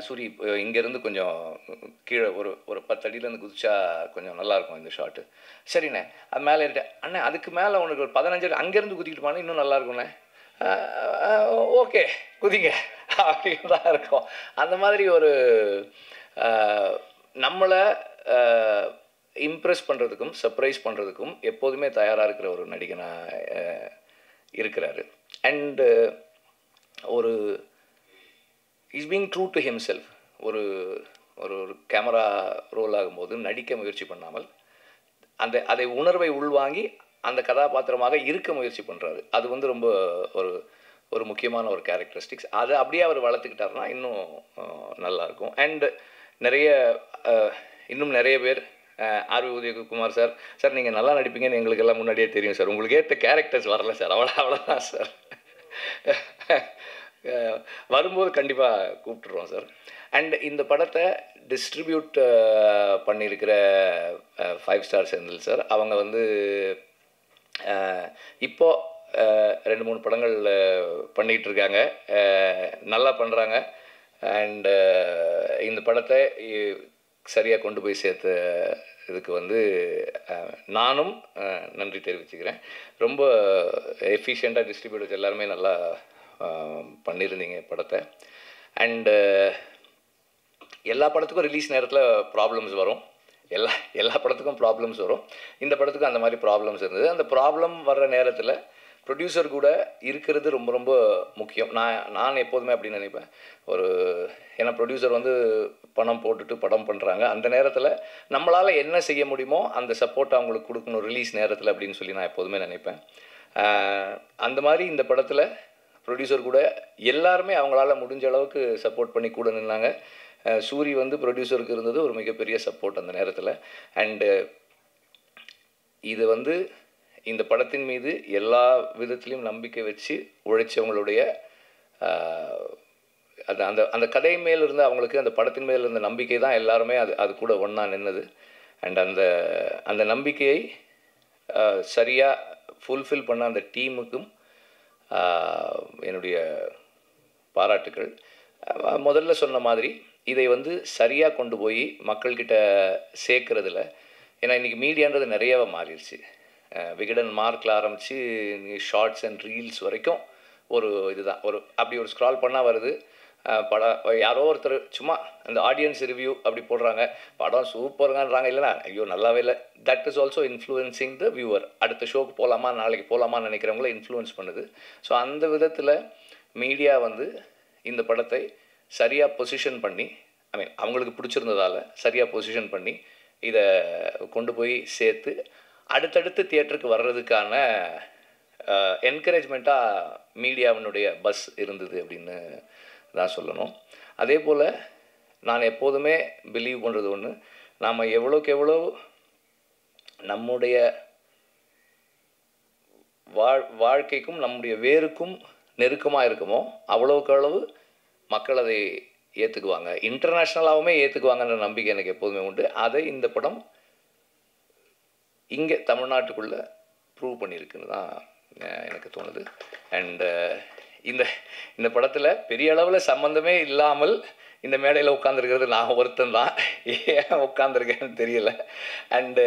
சூரி இங்கேருந்து கொஞ்சம் கீழே ஒரு 10 அடியிலேருந்து குதிச்சா கொஞ்சம் நல்லாயிருக்கும் இந்த ஷாட்டு. சரிண்ணே அது மேலே இருட்டேன், அண்ணே அதுக்கு மேலே உனக்கு ஒரு 15 அடி அங்கேருந்து குதிக்கிட்டு போனால் இன்னும் நல்லாயிருக்குண்ணே, ஓகே குதிங்க அப்படின்னு தான் இருக்கும். அந்த மாதிரி ஒரு நம்மளை இம்ப்ரெஸ் பண்ணுறதுக்கும் சர்ப்ரைஸ் பண்ணுறதுக்கும் எப்போதுமே தயாராக இருக்கிற ஒரு நடிகனாக இருக்கிறாரு. அண்டு ஒரு is being true to himself. ஒரு ஒரு கேமரா ரோல் ஆகும்போது நடிக்க முயற்சி பண்ணாமல் அதை உணர்வை உள்வாங்கி அந்த கதாபாத்திரமாக இருக்க முயற்சி பண்ணுறாரு. அது வந்து ரொம்ப ஒரு முக்கியமான ஒரு கேரக்டரிஸ்டிக்ஸ். அதை அப்படியே அவர் வளர்த்துக்கிட்டாருன்னா இன்னும் நல்லாயிருக்கும். அண்ட் இன்னும் நிறைய பேர் ஆர்வி உதயகுமார் சார் நீங்கள் நல்லா நடிப்பீங்கன்னு எங்களுக்கெல்லாம் முன்னாடியே தெரியும் சார், உங்களுக்கு ஏற்ற கேரக்டர்ஸ் வரல சார், அவ்வளோதான் சார், வரும்போது கண்டிப்பாக கூப்பிட்டுருவோம் சார். அண்ட் இந்த படத்தை டிஸ்ட்ரிபியூட் பண்ணியிருக்கிற 5 ஸ்டார் செந்தில் சார், அவங்க வந்து இப்போது 2-3 படங்கள் பண்ணிகிட்டு இருக்காங்க, நல்லா பண்ணுறாங்க. அண்டு இந்த படத்தை சரியாக கொண்டு போய் சேர்த்த இதுக்கு வந்து நானும் நன்றி தெரிவிச்சுக்கிறேன். ரொம்ப எஃபிஷியண்ட்டாக டிஸ்ட்ரிபியூட்டர்ஸ் எல்லாருமே நல்லா பண்ணியிருந்தீங்க படத்தை. அண்டு எல்லா படத்துக்கும் ரிலீஸ் நேரத்தில் ப்ராப்ளம்ஸ் வரும், எல்லா படத்துக்கும் ப்ராப்ளம்ஸ் வரும். இந்த படத்துக்கும் அந்த மாதிரி ப்ராப்ளம்ஸ் இருந்தது. அந்த ப்ராப்ளம் வர்ற நேரத்தில் ப்ரொடியூசர் கூட இருக்கிறது ரொம்ப ரொம்ப முக்கியம். நான் எப்போதுமே அப்படின்னு நினைப்பேன். ஏன்னா ப்ரொடியூசர் வந்து பணம் போட்டுட்டு படம் பண்ணுறாங்க. அந்த நேரத்தில் நம்மளால் என்ன செய்ய முடியுமோ அந்த சப்போர்ட் அவங்களுக்கு கொடுக்கணும் ரிலீஸ் நேரத்தில் அப்படின்னு சொல்லி நான் எப்போதுமே நினைப்பேன். அந்த மாதிரி இந்த படத்தில் ப்ரொடியூசர் கூட எல்லாருமே அவங்களால முடிஞ்ச அளவுக்கு சப்போர்ட் பண்ணி கூட நின்னாங்க. சூரி வந்து ப்ரொடியூசருக்கு இருந்தது ஒரு மிகப்பெரிய சப்போர்ட் அந்த நேரத்தில். அண்டு இது வந்து இந்த படத்தின் மீது எல்லா விதத்திலையும் நம்பிக்கை வச்சு உழைச்சவங்களுடைய அந்த அந்த கதை மேல் இருந்த அவங்களுக்கு அந்த படத்தின் மேல் இருந்த நம்பிக்கை தான் எல்லாருமே அது கூட ஒன்றா நின்னது. அண்ட் அந்த நம்பிக்கையை சரியாக ஃபுல்ஃபில் பண்ண அந்த டீமுக்கும் என்னுடைய பாராட்டுக்கள். முதல்ல சொன்ன மாதிரி இதை வந்து சரியாக கொண்டு போய் மக்கள்கிட்ட சேர்க்குறதுல, ஏன்னா இன்றைக்கி மீடியான்றது நிறையாவே மாறிடுச்சு. விகடன் மார்க்கில் ஆரம்பித்து ஷார்ட்ஸ் அண்ட் ரீல்ஸ் வரைக்கும் இதுதான் அப்படி ஒரு ஸ்க்ரால் பண்ணால் வருது. யாரோ ஒருத்தர் சும்மா அந்த ஆடியன்ஸ் ரிவ்யூ அப்படி போடுறாங்க, படம் சூப்பருங்கன்றாங்க, இல்லைனா ஐயோ நல்லாவே இல்லை. That is also influencing the viewer. அடுத்த ஷோக்கு போகலாமா, நாளைக்கு போகலாமான்னு நினைக்கிறவங்கள இன்ஃப்ளூயன்ஸ் பண்ணுது. ஸோ அந்த விதத்தில் மீடியா வந்து இந்த படத்தை சரியாக பொசிஷன் பண்ணி, அவங்களுக்கு பிடிச்சிருந்ததால் சரியாக பொசிஷன் பண்ணி இதை கொண்டு போய் சேர்த்து அடுத்தடுத்து தியேட்டருக்கு வர்றதுக்கான என்கரேஜ்மெண்ட்டாக மீடியாவினுடைய பஸ் இருந்தது அப்படின்னு தான் சொல்லணும். அதே போல் நான் எப்போதுமே பிலீவ் பண்ணுறது ஒன்று, நாம் எவ்வளோக்கு எவ்வளோ நம்முடைய வாழ்க்கைக்கும் நம்முடைய வேருக்கும் நெருக்கமாக இருக்குமோ அவ்வளோக்கு அளவு மக்கள் அதை ஏற்றுக்குவாங்க, இன்டர்நேஷ்னலாகவுமே ஏற்றுக்குவாங்கன்ற நம்பிக்கை எனக்கு எப்போதுமே உண்டு. அதை இந்த படம் இங்கே தமிழ்நாட்டுக்குள்ளே ப்ரூவ் பண்ணியிருக்குன்னு தான் எனக்கு தோணுது. அண்டு இந்த படத்தில் பெரிய அளவில் சம்மந்தமே இல்லாமல் இந்த மேடையில் உட்காந்துருக்கிறது நான் ஒருத்தன் தான். ஏன் உட்காந்துருக்கேன்னு தெரியல. அண்டு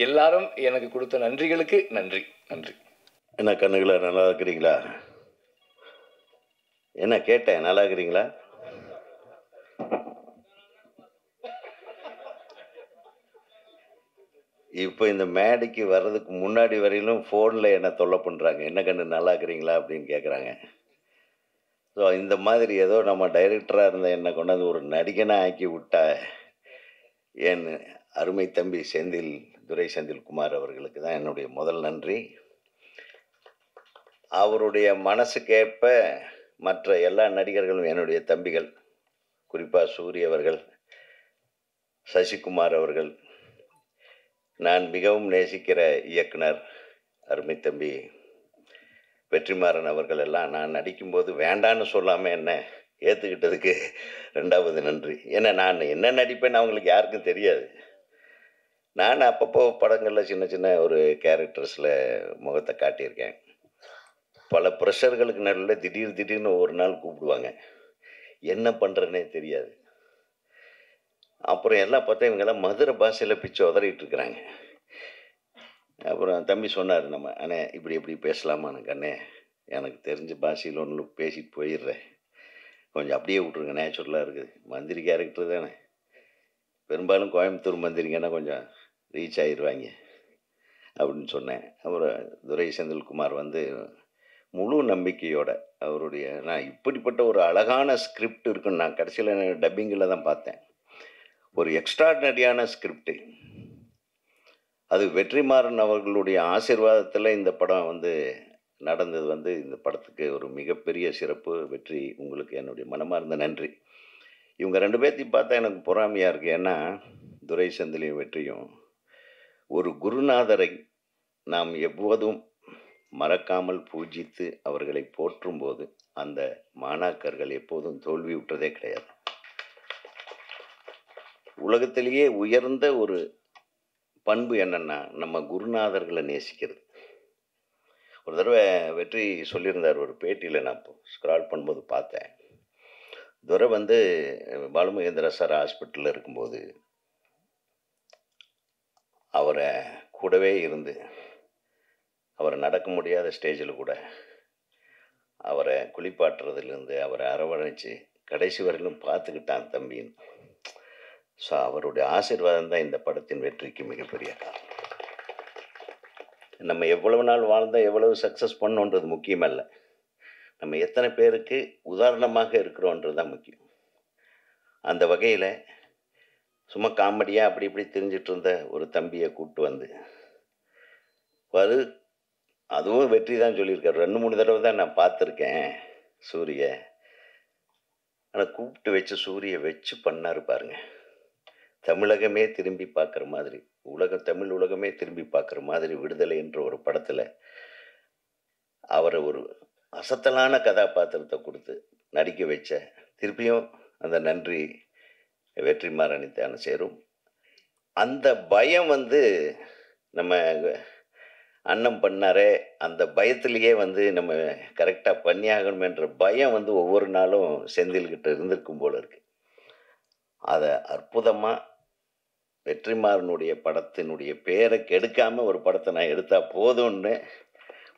எல்லாரும் எனக்கு கொடுத்த நன்றிகளுக்கு நன்றி. என்ன கண்ணுகளை நல்லா இருக்கிறீங்களா? என்ன கேட்டேன், நல்லா இருக்கிறீங்களா? இப்போ இந்த மேடைக்கு வர்றதுக்கு முன்னாடி வரையிலும் ஃபோனில் என்ன தொல்லை பண்ணுறாங்க, என்ன கண்ணு நல்லா இருக்கிறீங்களா அப்படின்னு கேட்குறாங்க. ஸோ இந்த மாதிரி ஏதோ நம்ம டைரக்டராக இருந்த என்னை கொண்டாந்து ஒரு நடிகனாக ஆக்கி விட்டா என் அருமை தம்பி துரை செந்தில்குமார் அவர்களுக்கு தான் என்னுடைய முதல் நன்றி. அவருடைய மனசுக்கேற்ப மற்ற எல்லா நடிகர்களும் என்னுடைய தம்பிகள், குறிப்பாக சூரிய அவர்கள், சசிகுமார் அவர்கள், நான் மிகவும் நேசிக்கிற இயக்குனர் அருமை தம்பி வெற்றிமாறன் அவர்கள் எல்லாம் நான் நடிக்கும்போது வேண்டான்னு சொல்லாமல் என்ன ஏற்றுக்கிட்டதுக்கு ரெண்டாவது நன்றி. ஏன்னா நான் என்ன நடிப்பேன்னு அவங்களுக்கு யாருக்கும் தெரியாது. நான் அப்பப்போ படங்களில் சின்ன சின்ன ஒரு கேரக்டர்ஸில் முகத்தை காட்டியிருக்கேன். பல ப்ரெஷர்களுக்கு நடுவில் திடீர்னு ஒரு நாள் கூப்பிடுவாங்க, என்ன பண்ணுறேன்னே தெரியாது. அப்புறம் எல்லாம் பார்த்தா இவங்கெல்லாம் மதுரை பாஷையில் பிச்சு உதறிட்டு இருக்கிறாங்க. அப்புறம் தம்பி சொன்னார், நம்ம அண்ணே இப்படி பேசலாமான்னு. அண்ணே எனக்கு தெரிஞ்ச பாஷையில் ஒன்று பேசிட்டு போயிடுறேன், கொஞ்சம் அப்படியே விட்ருங்க, நேச்சுரலாக இருக்குது. மந்திரி கேரக்டர் தானே, பெரும்பாலும் கோயம்புத்தூர் மந்திரிங்கன்னா கொஞ்சம் ரீச் ஆகிடுவாங்க அப்படின்னு சொன்னேன். அப்புறம் துரை செந்தில்குமார் வந்து முழு நம்பிக்கையோட அவருடைய, நான் இப்படிப்பட்ட ஒரு அழகான ஸ்கிரிப்ட் இருக்குன்னு நான் கடைசியில் டப்பிங்கில் தான் பார்த்தேன். ஒரு எக்ஸ்ட்ராடினரியான ஸ்கிரிப்டு. அது வெற்றிமாறன் அவர்களுடைய ஆசீர்வாதத்தில் இந்த படம் வந்து நடந்தது. வந்து இந்த படத்துக்கு ஒரு மிகப்பெரிய சிறப்பு. வெற்றி, உங்களுக்கு என்னுடைய மனமார்ந்த நன்றி. இவங்க ரெண்டு பேர்த்தையும் பார்த்தா எனக்கு பொறாமையாக இருக்குது. ஏன்னா துரை செந்திலையும் வெற்றியும் ஒரு குருநாதரை நாம் எப்போதும் மறக்காமல் பூஜித்து அவர்களை போற்றும் போது அந்த மாணாக்கர்கள் எப்போதும் தோல்வி விட்டதே கிடையாது. உலகத்திலேயே உயர்ந்த ஒரு பண்பு என்னன்னா நம்ம குருநாதர்களை நேசிக்கிறது. ஒரு தடவை வெற்றி சொல்லியிருந்தார் ஒரு பேட்டியில், நான் இப்போ ஸ்க்ரால் பண்ணும்போது பார்த்தேன். துரை வந்து பாலுமகேந்திரா சார் ஹாஸ்பிட்டலில் இருக்கும்போது அவரை கூடவே இருந்து, அவரை நடக்க முடியாத ஸ்டேஜில் கூட அவரை குளிப்பாட்டுறதுலேருந்து அவரை அரவணைச்சு கடைசி வரையிலும் பார்த்துக்கிட்டான் தம்பின்னு. ஸோ அவருடைய ஆசீர்வாதம் தான் இந்த படத்தின் வெற்றிக்கு மிகப்பெரிய காரணம். நம்ம எவ்வளவு நாள் வாழ்ந்தால் எவ்வளவு சக்ஸஸ் பண்ணோன்றது முக்கியமல்ல, நம்ம எத்தனை பேருக்கு உதாரணமாக இருக்கிறோன்றது தான் முக்கியம். அந்த வகையில் சும்மா காமெடியாக அப்படி இப்படி தெரிஞ்சிட்டு இருந்த ஒரு தம்பியை கூப்பிட்டு வந்து அதுவும் வெற்றி தான் சொல்லியிருக்காரு. 2-3 தடவை தான் நான் பார்த்துருக்கேன் சூரிய. ஆனால் கூப்பிட்டு வச்சு சூரிய வச்சு பண்ணார் பாருங்க. தமிழகமே திரும்பி பார்க்குற மாதிரி, தமிழ் உலகமே திரும்பி பார்க்குற மாதிரி விடுதலை என்ற ஒரு படத்தில் அவரை ஒரு அசத்தலான கதாபாத்திரத்தை கொடுத்து நடிக்க வச்ச திருப்பியும் அந்த நன்றி வெற்றிமாறனித்தான சேரும். அந்த பயம் நம்ம அண்ணன் பண்ணாரே, அந்த பயத்திலேயே நம்ம கரெக்டாக பண்ணியாகணும் என்ற பயம் ஒவ்வொரு நாளும் செந்தில்கிட்ட இருந்திருக்கும் போல இருக்கு. அதை அற்புதமாக வெற்றிமாறனுடைய படத்தினுடைய பேரை கெடுக்காமல் ஒரு படத்தை நான் எடுத்தால் போதும்னு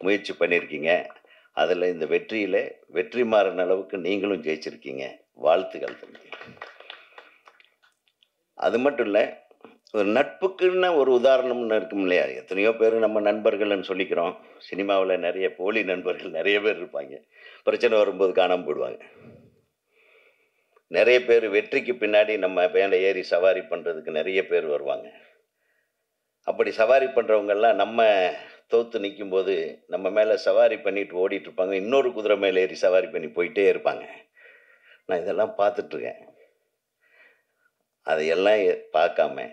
முயற்சி பண்ணியிருக்கீங்க. அதில் இந்த வெற்றியில் வெற்றிமாறன் அளவுக்கு நீங்களும் ஜெயிச்சிருக்கீங்க. வாழ்த்துக்கள் தம்பி. அது மட்டும் இல்லை, ஒரு நட்புக்குன்னு ஒரு உதாரணம்னு இருக்கும் இல்லையா? எத்தனையோ பேர் நம்ம நண்பர்கள்னு சொல்லிக்கிறோம். சினிமாவில் நிறைய போலி நண்பர்கள் நிறைய பேர் இருப்பாங்க. பிரச்சனை வரும்போது காணாமல் போயிடுவாங்க. நிறைய பேர் வெற்றிக்கு பின்னாடி நம்ம மேலே ஏறி சவாரி பண்ணுறதுக்கு நிறைய பேர் வருவாங்க. அப்படி சவாரி பண்ணுறவங்கெல்லாம் நம்ம தோற்று நிற்கும்போது நம்ம மேலே சவாரி பண்ணிட்டு ஓடிட்டு இருப்பாங்க. இன்னொரு குதிரை மேலே ஏறி சவாரி பண்ணி போயிட்டே இருப்பாங்க. நான் இதெல்லாம் பார்த்துட்ருக்கேன். அதையெல்லாம் பார்க்காம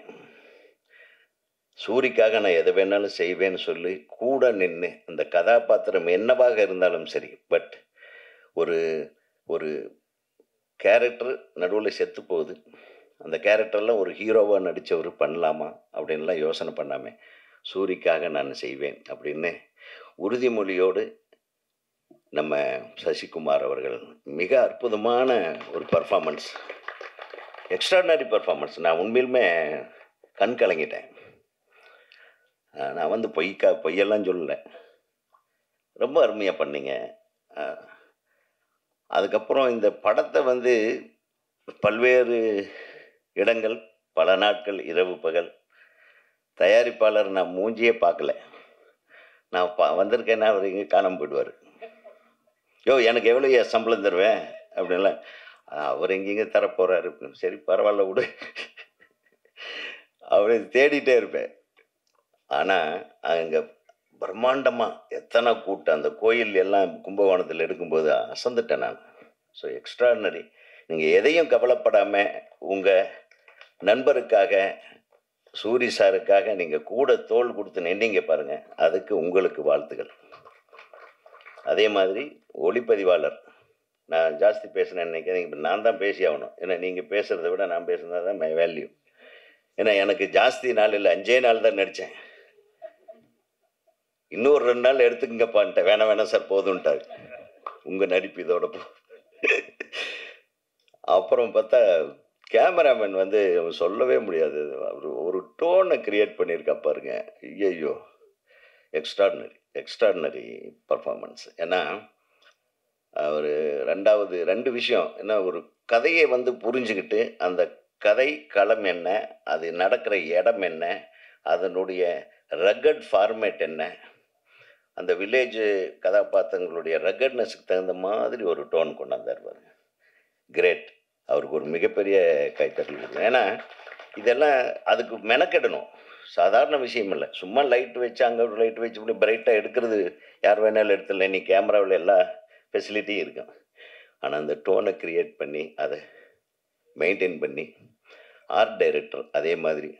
சூரிக்காக நான் எதை வேணாலும் செய்வேன்னு சொல்லி கூட நின்று அந்த கதாபாத்திரம் என்னவாக இருந்தாலும் சரி, பட் ஒரு ஒரு கேரக்டர் நடுவில் செத்து போகுது, அந்த கேரக்டர்லாம் ஒரு ஹீரோவாக நடித்தவர் பண்ணலாமா அப்படின்லாம் யோசனை பண்ணாமல் சூரிக்காக நான் செய்வேன் அப்படின்னு உறுதிமொழியோடு நம்ம சசிகுமார் அவர்கள் மிக அற்புதமான ஒரு பர்ஃபார்மன்ஸ், எக்ஸ்ட்ராடினரி பர்ஃபார்மன்ஸ். நான் உண்மையிலுமே கண் கலங்கிட்டேன். நான் பொய்யெல்லாம் சொல்லலை, ரொம்ப அருமையாக பண்ணீங்க. அதுக்கப்புறம் இந்த படத்தை பல்வேறு இடங்கள், பல நாட்கள், இரவு பகல், தயாரிப்பாளர் நான் மூஞ்சியே பார்க்கல. நான் வந்திருக்கேன்னா அவர் இங்கே காணாமல் போயிடுவார். எனக்கு எவ்வளோ சம்பளம் தருவேன் அப்படின்லாம் அவர் எங்கெங்கே தரப்போகிறாரு. சரி பரவாயில்ல விடு, அவரை தேடிட்டே இருப்பேன். ஆனால் அங்கே பிரம்மாண்டமாக எத்தனை கூட்டம், அந்த கோயில் எல்லாம் கும்பகோணத்தில் எடுக்கும்போது அசந்துட்டேன் நான். So extraordinary. நீங்கள் எதையும் கவலைப்படாமல் உங்கள் நண்பருக்காக, சூரி சாருக்காக நீங்கள் கூட தோள் கொடுத்து நின்னீங்க பாருங்கள், அதுக்கு உங்களுக்கு வாழ்த்துக்கள். அதே மாதிரி ஒளிப்பதிவாளர், நான் ஜாஸ்தி பேசினேன் நினைக்கிறேன். இப்போ நான் தான் பேசி ஆகணும். ஏன்னா நீங்கள் பேசுகிறத விட நான் பேசுனது தான் மை வேல்யூ. ஏன்னா எனக்கு ஜாஸ்தி நாள் இல்லை, 5 நாள் தான் நடித்தேன். இன்னொரு 2 நாள் எடுத்துக்கங்கப்பான்ட்டேன். வேணாம் சார் போதும்ட்டாரு. உங்கள் நடிப்பு இதோட அப்புறம் பார்த்தா கேமராமேன் சொல்லவே முடியாது. அவர் ஒரு டோனை கிரியேட் பண்ணியிருக்கா பாருங்க. ஐயோ, எக்ஸ்ட்ராடினரி பர்ஃபார்மன்ஸ். ஏன்னா அவர் 2 விஷயம், ஏன்னா ஒரு கதையை புரிஞ்சுக்கிட்டு அந்த கதை களம் என்ன, அது நடக்கிற இடம் என்ன, அதனுடைய ரகட் ஃபார்மேட் என்ன, அந்த வில்லேஜ் கதாபாத்திரங்களுடைய ரகட்னஸுக்கு தகுந்த மாதிரி ஒரு டோன் கொண்டாந்தார் பாருங்க. கிரேட். அவருக்கு ஒரு மிகப்பெரிய கைத்தட்டல். ஏன்னா இதெல்லாம் அதுக்கு மெனக்கெடணும், சாதாரண விஷயம் இல்லை. சும்மா லைட் வச்சு அங்கே ஒரு லைட் வச்சு இப்படி பிரைட்டாக எடுக்கிறது யார் வேணாலும் எடுத்துல. நீ கேமராவில் எல்லா ஃபெசிலிட்டியும் இருக்கும். ஆனால் அந்த டோனை க்ரியேட் பண்ணி அதை மெயின்டைன் பண்ணி, ஆர்ட் டைரக்டர் அதே மாதிரி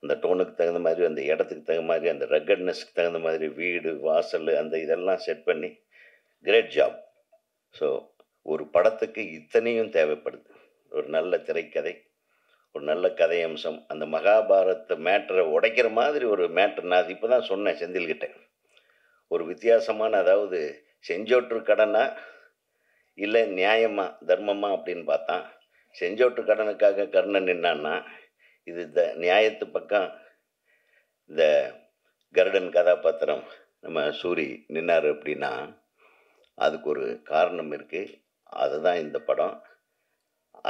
அந்த டோனுக்கு தகுந்த மாதிரி, அந்த இடத்துக்கு தகுந்த மாதிரி, அந்த ரகட்னஸ்க்கு தகுந்த மாதிரி வீடு வாசல் அந்த இதெல்லாம் செட் பண்ணி கிரேட் ஜாப். ஸோ ஒரு படத்துக்கு இத்தனையும் தேவைப்படுது. ஒரு நல்ல திரைக்கதை, ஒரு நல்ல கதை அம்சம், அந்த மகாபாரத மேட்டரை உடைக்கிற மாதிரி ஒரு மேட்டர். நான் அது இப்போ தான் சொன்னேன் செந்தில்கிட்ட. ஒரு வித்தியாசமான, அதாவது செஞ்சோற்று கடனா இல்லை நியாயமா தர்மமா அப்படின்னு பார்த்தான். செஞ்சோற்று கடனுக்காக கர்ணன் நின்னான்னா, இது நியாயத்து பக்கம் இந்த கருடன் கதாபாத்திரம் நம்ம சூரி நின்னார் அப்படின்னா அதுக்கு ஒரு காரணம் இருக்குது. அதுதான் இந்த படம்.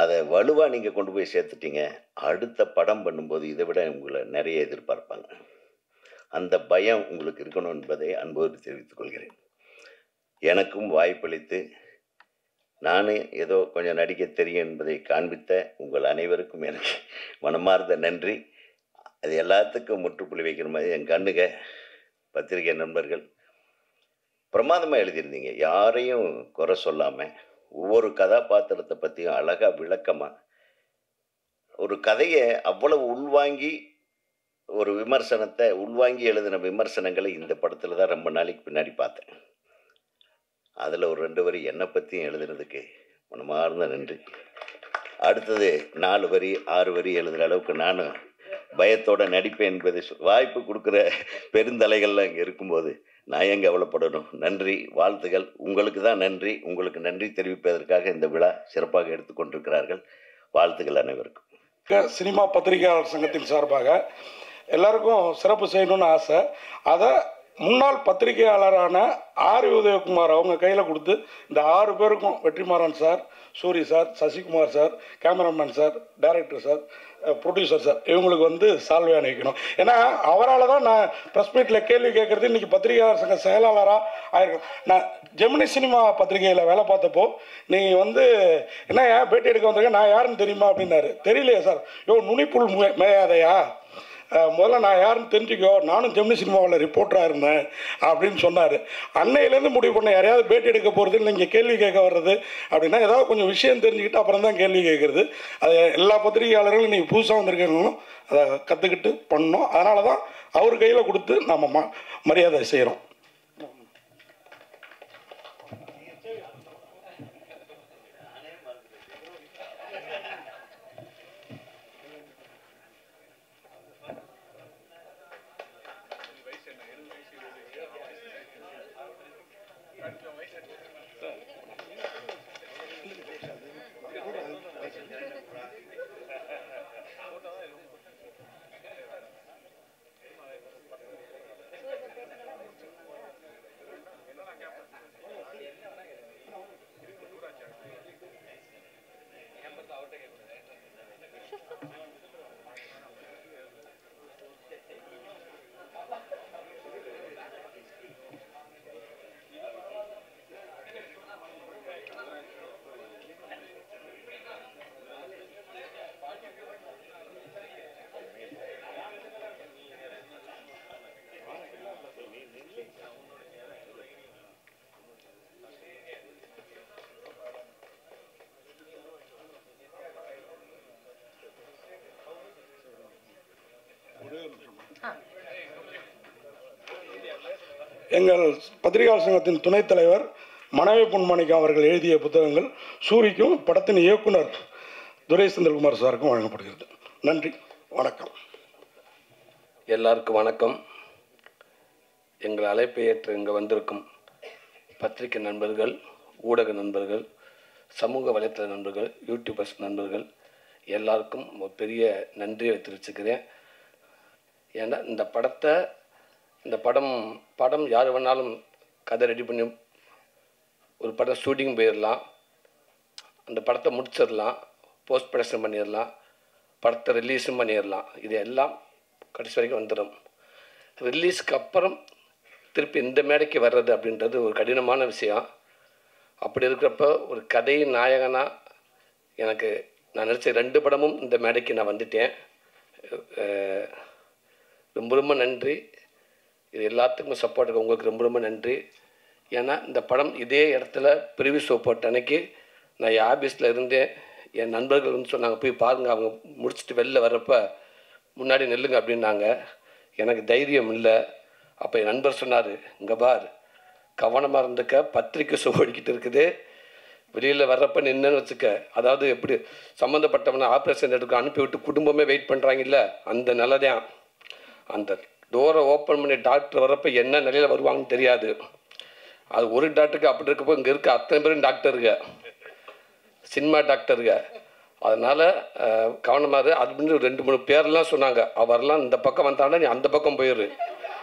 அதை வலுவாக நீங்கள் கொண்டு போய் சேர்த்துட்டீங்க. அடுத்த படம் பண்ணும்போது இதை விட உங்களை நிறைய எதிர்பார்ப்பாங்க. அந்த பயம் உங்களுக்கு இருக்கணும் என்பதை அன்போடு தெரிவித்துக் கொள்கிறேன். எனக்கும் வாய்ப்பளித்து நானே ஏதோ கொஞ்சம் நடிக்க தெரியும் என்பதை காண்பித்த உங்கள் அனைவருக்கும் எனக்கு மனமார்ந்த நன்றி. அது எல்லாத்துக்கும் முற்றுப்புள்ளி வைக்கிற மாதிரி என் கண்ணுக பத்திரிகை நண்பர்கள் பிரமாதமாக எழுதியிருந்தீங்க. யாரையும் குறை சொல்லாமல் ஒவ்வொரு கதாபாத்திரத்தை பற்றியும் அழகாக விளக்கமாக ஒரு கதையை அவ்வளவு உள்வாங்கி ஒரு விமர்சனத்தை உள்வாங்கி எழுதின விமர்சனங்களை இந்த படத்தில் தான் ரொம்ப நாளைக்கு பின்னாடி பார்த்தேன். அதில் ஒரு 2 வரி என்னை பற்றியும் எழுதுனதுக்கு மனமார்ந்த நன்றி. அடுத்தது 4 வரி 6 வரி எழுதுகிற அளவுக்கு நானும் பயத்தோடு நடிப்பேன் என்பதை வாய்ப்பு கொடுக்குற பெருந்தலைகள்லாம் இங்கே இருக்கும்போது நான் ஏன் கவலைப்படணும்? நன்றி, வாழ்த்துகள். உங்களுக்கு தான் நன்றி. உங்களுக்கு நன்றி தெரிவிப்பதற்காக இந்த விழா சிறப்பாக எடுத்துக்கொண்டிருக்கிறார்கள். வாழ்த்துக்கள் அனைவருக்கும். சினிமா பத்திரிகையாளர் சங்கத்தின் சார்பாக எல்லாருக்கும் சிறப்பு செய்யணும்னு ஆசை. அதை முன்னாள் பத்திரிகையாளரான ஆர் உதயகுமார் அவங்க கையில் கொடுத்து இந்த 6 பேருக்கும் Vetrimaaran sir, Suri sir, Sasikumar sir, cameraman sir, director sir, producer sir, இவங்களுக்கு வந்து சால்வை அணிவிக்கணும். ஏன்னா அவரால் தான் நான் ப்ரெஸ் மீட்டில் கேள்வி கேட்குறது இன்றைக்கி பத்திரிகையாளர் சங்க செயலாளராக ஆயிருக்கேன். நான் ஜெமினி சினிமா பத்திரிகையில் வேலை பார்த்தப்போ நீங்கள் வந்து என்ன பேட்டி எடுக்க வந்திருக்கேன், நான் யாருன்னு தெரியுமா அப்படின்னாரு. தெரியலையே சார். நுனிப்புல் மேயாதையா, முதல்ல நான் யாருன்னு தெரிஞ்சுக்கோ, நானும் ஜெமினி சினிமாவில் ரிப்போர்ட்டராக இருந்தேன் அப்படின்னு சொன்னார். அன்னையிலேருந்து முடிவு பண்ண யாரையாவது பேட்டி எடுக்க போகிறது நீங்கள் கேள்வி கேட்க வர்றது அப்படின்னா ஏதாவது கொஞ்சம் விஷயம் தெரிஞ்சுக்கிட்டு அப்புறம் தான் கேள்வி கேட்குறது. அது எல்லா பத்திரிகையாளர்களும் நீங்கள் புதுசாக வந்திருக்கீங்களும் அதை கற்றுக்கிட்டு பண்ணணும். அதனால தான் அவர் கையில் கொடுத்து நம்ம மரியாதை செய்கிறோம். எங்கள் பத்திரிகையாளர் சங்கத்தின் துணைத் தலைவர் மனைவி பொன்மாணிக்கம் அவர்கள் எழுதிய புத்தகங்கள் சூரிக்கும் படத்தின் இயக்குனர் துரை செந்தில்குமார் சாருக்கும் வழங்கப்படுகிறது. நன்றி, வணக்கம். எல்லாருக்கும் வணக்கம். எங்கள் அழைப்பை ஏற்று இங்கே வந்திருக்கும் பத்திரிகை நண்பர்கள், ஊடக நண்பர்கள், சமூக வலைத்தள நண்பர்கள், யூடியூபர்ஸ் நண்பர்கள் எல்லாருக்கும் ஒரு பெரிய நன்றியை தெரிவிச்சுக்கிறேன். ஏன்னா இந்த படம் யார் வேணாலும் கதை ரெடி பண்ணி ஒரு படம் ஷூட்டிங் போயிடலாம், அந்த படத்தை முடிச்சிடலாம், போஸ்ட் ப்ரொடக்ஷன் பண்ணிடலாம், படத்தை ரிலீஸும் பண்ணிடலாம். இது எல்லாம் கடைசி வரைக்கும் வந்துடும். ரிலீஸ்க்கு அப்புறம் திருப்பி இந்த மேடைக்கு வர்றது அப்படின்றது ஒரு கடினமான விஷயம். அப்படி இருக்கிறப்ப ஒரு கதை நாயகனாக எனக்கு நான் நடித்த 2 படமும் இந்த மேடைக்கு நான் வந்துட்டேன். ரொம்ப ரொம்ப நன்றி. இது எல்லாத்துக்கும் சப்போர்ட்டுக்கு உங்களுக்கு ரொம்ப ரொம்ப நன்றி. ஏன்னா இந்த படம் இதே இடத்துல ப்ரிவ்யூ ஷோ போட்ட அன்னைக்கு நான் என் ஆஃபீஸில் இருந்தேன். என் நண்பர்கள் வந்து சொன்னாங்க, போய் பாருங்கள், அவங்க முடிச்சுட்டு வெளில வர்றப்ப முன்னாடி நெல்லுங்க அப்படின்னாங்க. எனக்கு தைரியம் இல்லை. அப்போ என் நண்பர் சொன்னார், இங்கே பார், கவனமாக இருந்துக்க, பத்திரிக்கை ஷோ ஓடிக்கிட்டு இருக்குது, வெளியில் வர்றப்ப நின்றுன்னு வச்சுக்க. அதாவது எப்படி சம்மந்தப்பட்டவனை ஆப்ரேஷன் எடுக்க அனுப்பிவிட்டு குடும்பமே வெயிட் பண்ணுறாங்கல்ல, அந்த நிலைதான். அந்த டோரை ஓப்பன் பண்ணி டாக்டர் வர்றப்ப என்ன நிலையில் வருவாங்கன்னு தெரியாது. அது ஒரு டாக்டருக்கு அப்படி இருக்கப்போ இங்கே இருக்க அத்தனை பேரும் டாக்டருங்க, சினிமா டாக்டருங்க. அதனால் கவனமாக அப்படின்னு 2-3 பேர்லாம் சொன்னாங்க. அவரெல்லாம் இந்த பக்கம் வந்தாண்டா நீ அந்த பக்கம் போயிடு,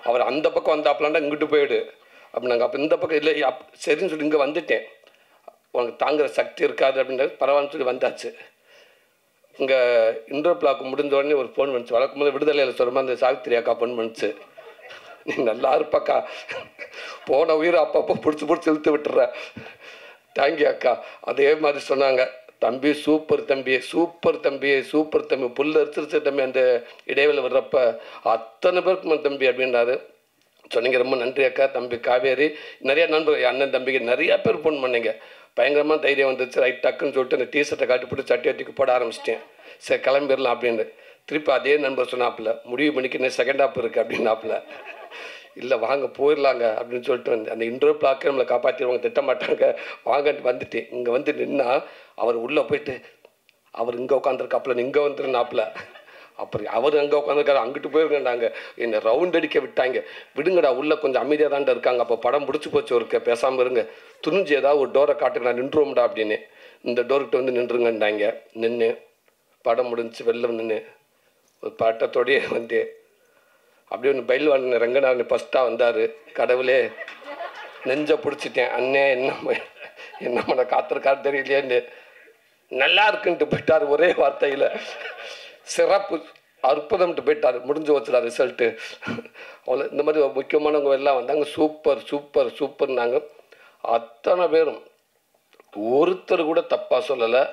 அவர் அந்த பக்கம் வந்தாப்பலாண்டா இங்கிட்டு போயிடு அப்படின்னாங்க. அப்போ இந்த பக்கம் இல்லை சரின்னு சொல்லி இங்கே வந்துட்டேன். உனக்கு தாங்குகிற சக்தி இருக்காது அப்படின்றது பரவாயில்னு சொல்லி வந்தாச்சு. இங்கே இன்டர் பிளாக் முடிஞ்ச உடனே ஒரு ஃபோன் வந்துச்சு. வழக்கம் போது விடுதலையில் சொல்கிற மாதிரி அந்த சாவித்திரி அக்கா ஃபோன் பண்ணிச்சு. நீ நல்லா இருப்பாக்கா, போன உயிரை அப்பப்போ பிடிச்சி இழுத்து விட்டுற, தேங்க்யூ அக்கா. அதே மாதிரி சொன்னாங்க, தம்பி சூப்பர் தம்பி, சூப்பர் தம்பி, சூப்பர் தம்பி, புல் அரிச்சிருச்சு தம்பி. அந்த இடைவெளி வர்றப்ப அத்தனை பேருக்கு தம்பி அப்படின்னாரு. சொன்னீங்க, ரொம்ப நன்றி அக்கா. தம்பி காவேரி, நிறைய நண்பர்கள், அண்ணன் தம்பிக்கு நிறையா பேர் ஃபோன் பண்ணீங்க. பயங்கரமாக தைரியம் வந்துச்சு. ரைட் டக்குன்னு சொல்லிட்டு அந்த டிஷர்ட்டை காட்டி போட்டு சட்டி வட்டிக்கு போட ஆரம்பிச்சிட்டேன். சரி கிளம்பிடலாம் அப்படின்னு. திருப்பி அதே நண்பர் சொன்னாப்புல, முடிவு பண்ணிக்கு இன்னும் செகண்ட் ஹாப் இருக்குது அப்படின்னாப்புல. இல்லை வாங்க போயிடலாங்க அப்படின்னு சொல்லிட்டு வந்து அந்த இன்ட்ரோ பிளாக்கை நம்மளை காப்பாற்றிடுவாங்க, திட்ட மாட்டாங்க, வாங்கன்ட்டு வந்துட்டேன். இங்கே வந்து நின்னா அவர் உள்ளே போயிட்டு, அவர் இங்கே உட்காந்துருக்காப்புல, இங்கே வந்துருந்தாப்புல. அப்புறம் அவர் அங்கே உட்காந்துருக்காரு, அங்கிட்டு போயிருக்கேன்டாங்க. என்னை ரவுண்ட் அடிக்க விட்டாங்க. விடுங்கடா, உள்ளே கொஞ்சம் அமைதியாக தான்டா இருக்காங்க. அப்போ படம் பிடிச்சி போச்சு, ஒருக்க பேசாமல் இருங்க, துணிஞ்சு ஏதாவது ஒரு டோரை காட்டுங்க, நான் நின்றுவோம்டா அப்படின்னு. இந்த டோர்கிட்ட வந்து நின்றுங்கண்டாங்க. நின்று படம் முடிஞ்சு வெளில நின்று ஒரு பாட்டத்தோடையே வந்து அப்படியே ஒன்று பயில்வான் ரங்கநாதன் ஃபஸ்ட்டாக வந்தார். கடவுளே நெஞ்சை பிடிச்சிட்டேன். அண்ணே என்னம்மா நான் காத்திருக்காரு தெரியலையேன்னு. நல்லா இருக்குன்ட்டு போயிட்டார் ஒரே வார்த்தையில். சிறப்பு அற்புதம்ட்டு போயிட்டார். முடிஞ்சு வச்சுடா ரிசல்ட்டு. அவ்வளோ இந்த மாதிரி முக்கியமானவங்க எல்லாம் வந்தாங்க. சூப்பர் சூப்பர் சூப்பர்னாங்க. அத்தனை பேரும் ஒருத்தர் கூட தப்பாக சொல்லலை.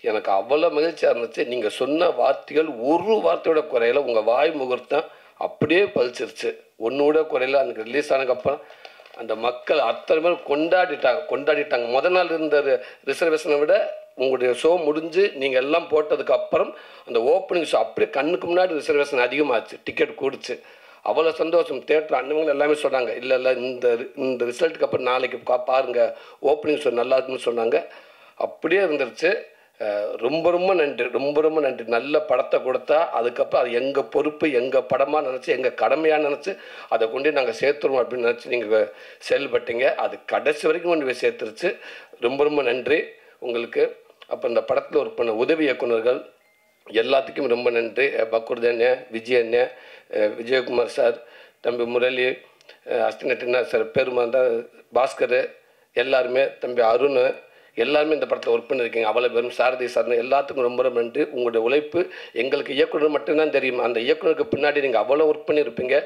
எனக்கு அவ்வளோ மகிழ்ச்சியாக இருந்துச்சு. நீங்கள் சொன்ன வார்த்தைகள் ஒரு வார்த்தையோட குறையில, உங்கள் வாய் முகூர்த்தம் அப்படியே பழிச்சிருச்சு, ஒன்றோட குறையில. அன்றைக்கி ரிலீஸ் ஆனதுக்கப்புறம் அந்த மக்கள் அத்தனை பேர் கொண்டாடிட்டாங்க. முதல் நாள் இருந்த ரிசர்வேஷனை விட உங்களுடைய ஷோ முடிஞ்சு நீங்கள் எல்லாம் போட்டதுக்கப்புறம் அந்த ஓப்பனிங் ஷோ அப்படியே கண்ணுக்கு முன்னாடி ரிசர்வேஷன் அதிகமாச்சு, டிக்கெட் கூடிச்சு. அவ்வளோ சந்தோஷம். தேட்டர் அண்ணவங்க எல்லாமே சொன்னாங்க, இல்லை இந்த ரிசல்ட்டுக்கு அப்புறம் நாளைக்கு பாருங்கள் ஓப்பனிங் ஷோ நல்லா இருக்குன்னு சொன்னாங்க. அப்படியே இருந்துருச்சு. ரொம்ப ரொம்ப நன்றி, ரொம்ப ரொம்ப நன்றி. நல்ல படத்தை கொடுத்தா அதுக்கப்புறம் அது எங்கள் பொறுப்பு, எங்கள் படமாக நினச்சி, எங்கள் கடமையாக நினச்சி அதை கொண்டு நாங்கள் சேர்த்துருவோம் அப்படின்னு நினச்சி நீங்கள் செயல்பட்டீங்க. அது கடைசி வரைக்கும் கொண்டு போய் சேர்த்துருச்சு. ரொம்ப ரொம்ப நன்றி உங்களுக்கு. அப்போ இந்த படத்தில் ஒர்க் பண்ண உதவி இயக்குநர்கள் எல்லாத்துக்கும் ரொம்ப நன்றி. பக்குர்தண்ணே, விஜயண்ணே, விஜயகுமார் சார், தம்பி முரளி, அஸ்தினட்டினா சார், பெருமாந்தா, பாஸ்கர், எல்லாருமே, தம்பி அருண், எல்லாருமே இந்த படத்தில் ஒர்க் பண்ணியிருக்கீங்க. அவ்வளோ பேரும், சாரதி சார்னு எல்லாத்துக்கும் ரொம்ப ரொம்ப நன்றி. உங்களுடைய உழைப்பு எங்களுக்கு இயக்குனர் மட்டும்தான் தெரியும். அந்த இயக்குனருக்கு பின்னாடி நீங்கள் அவ்வளோ ஒர்க் பண்ணியிருப்பீங்க.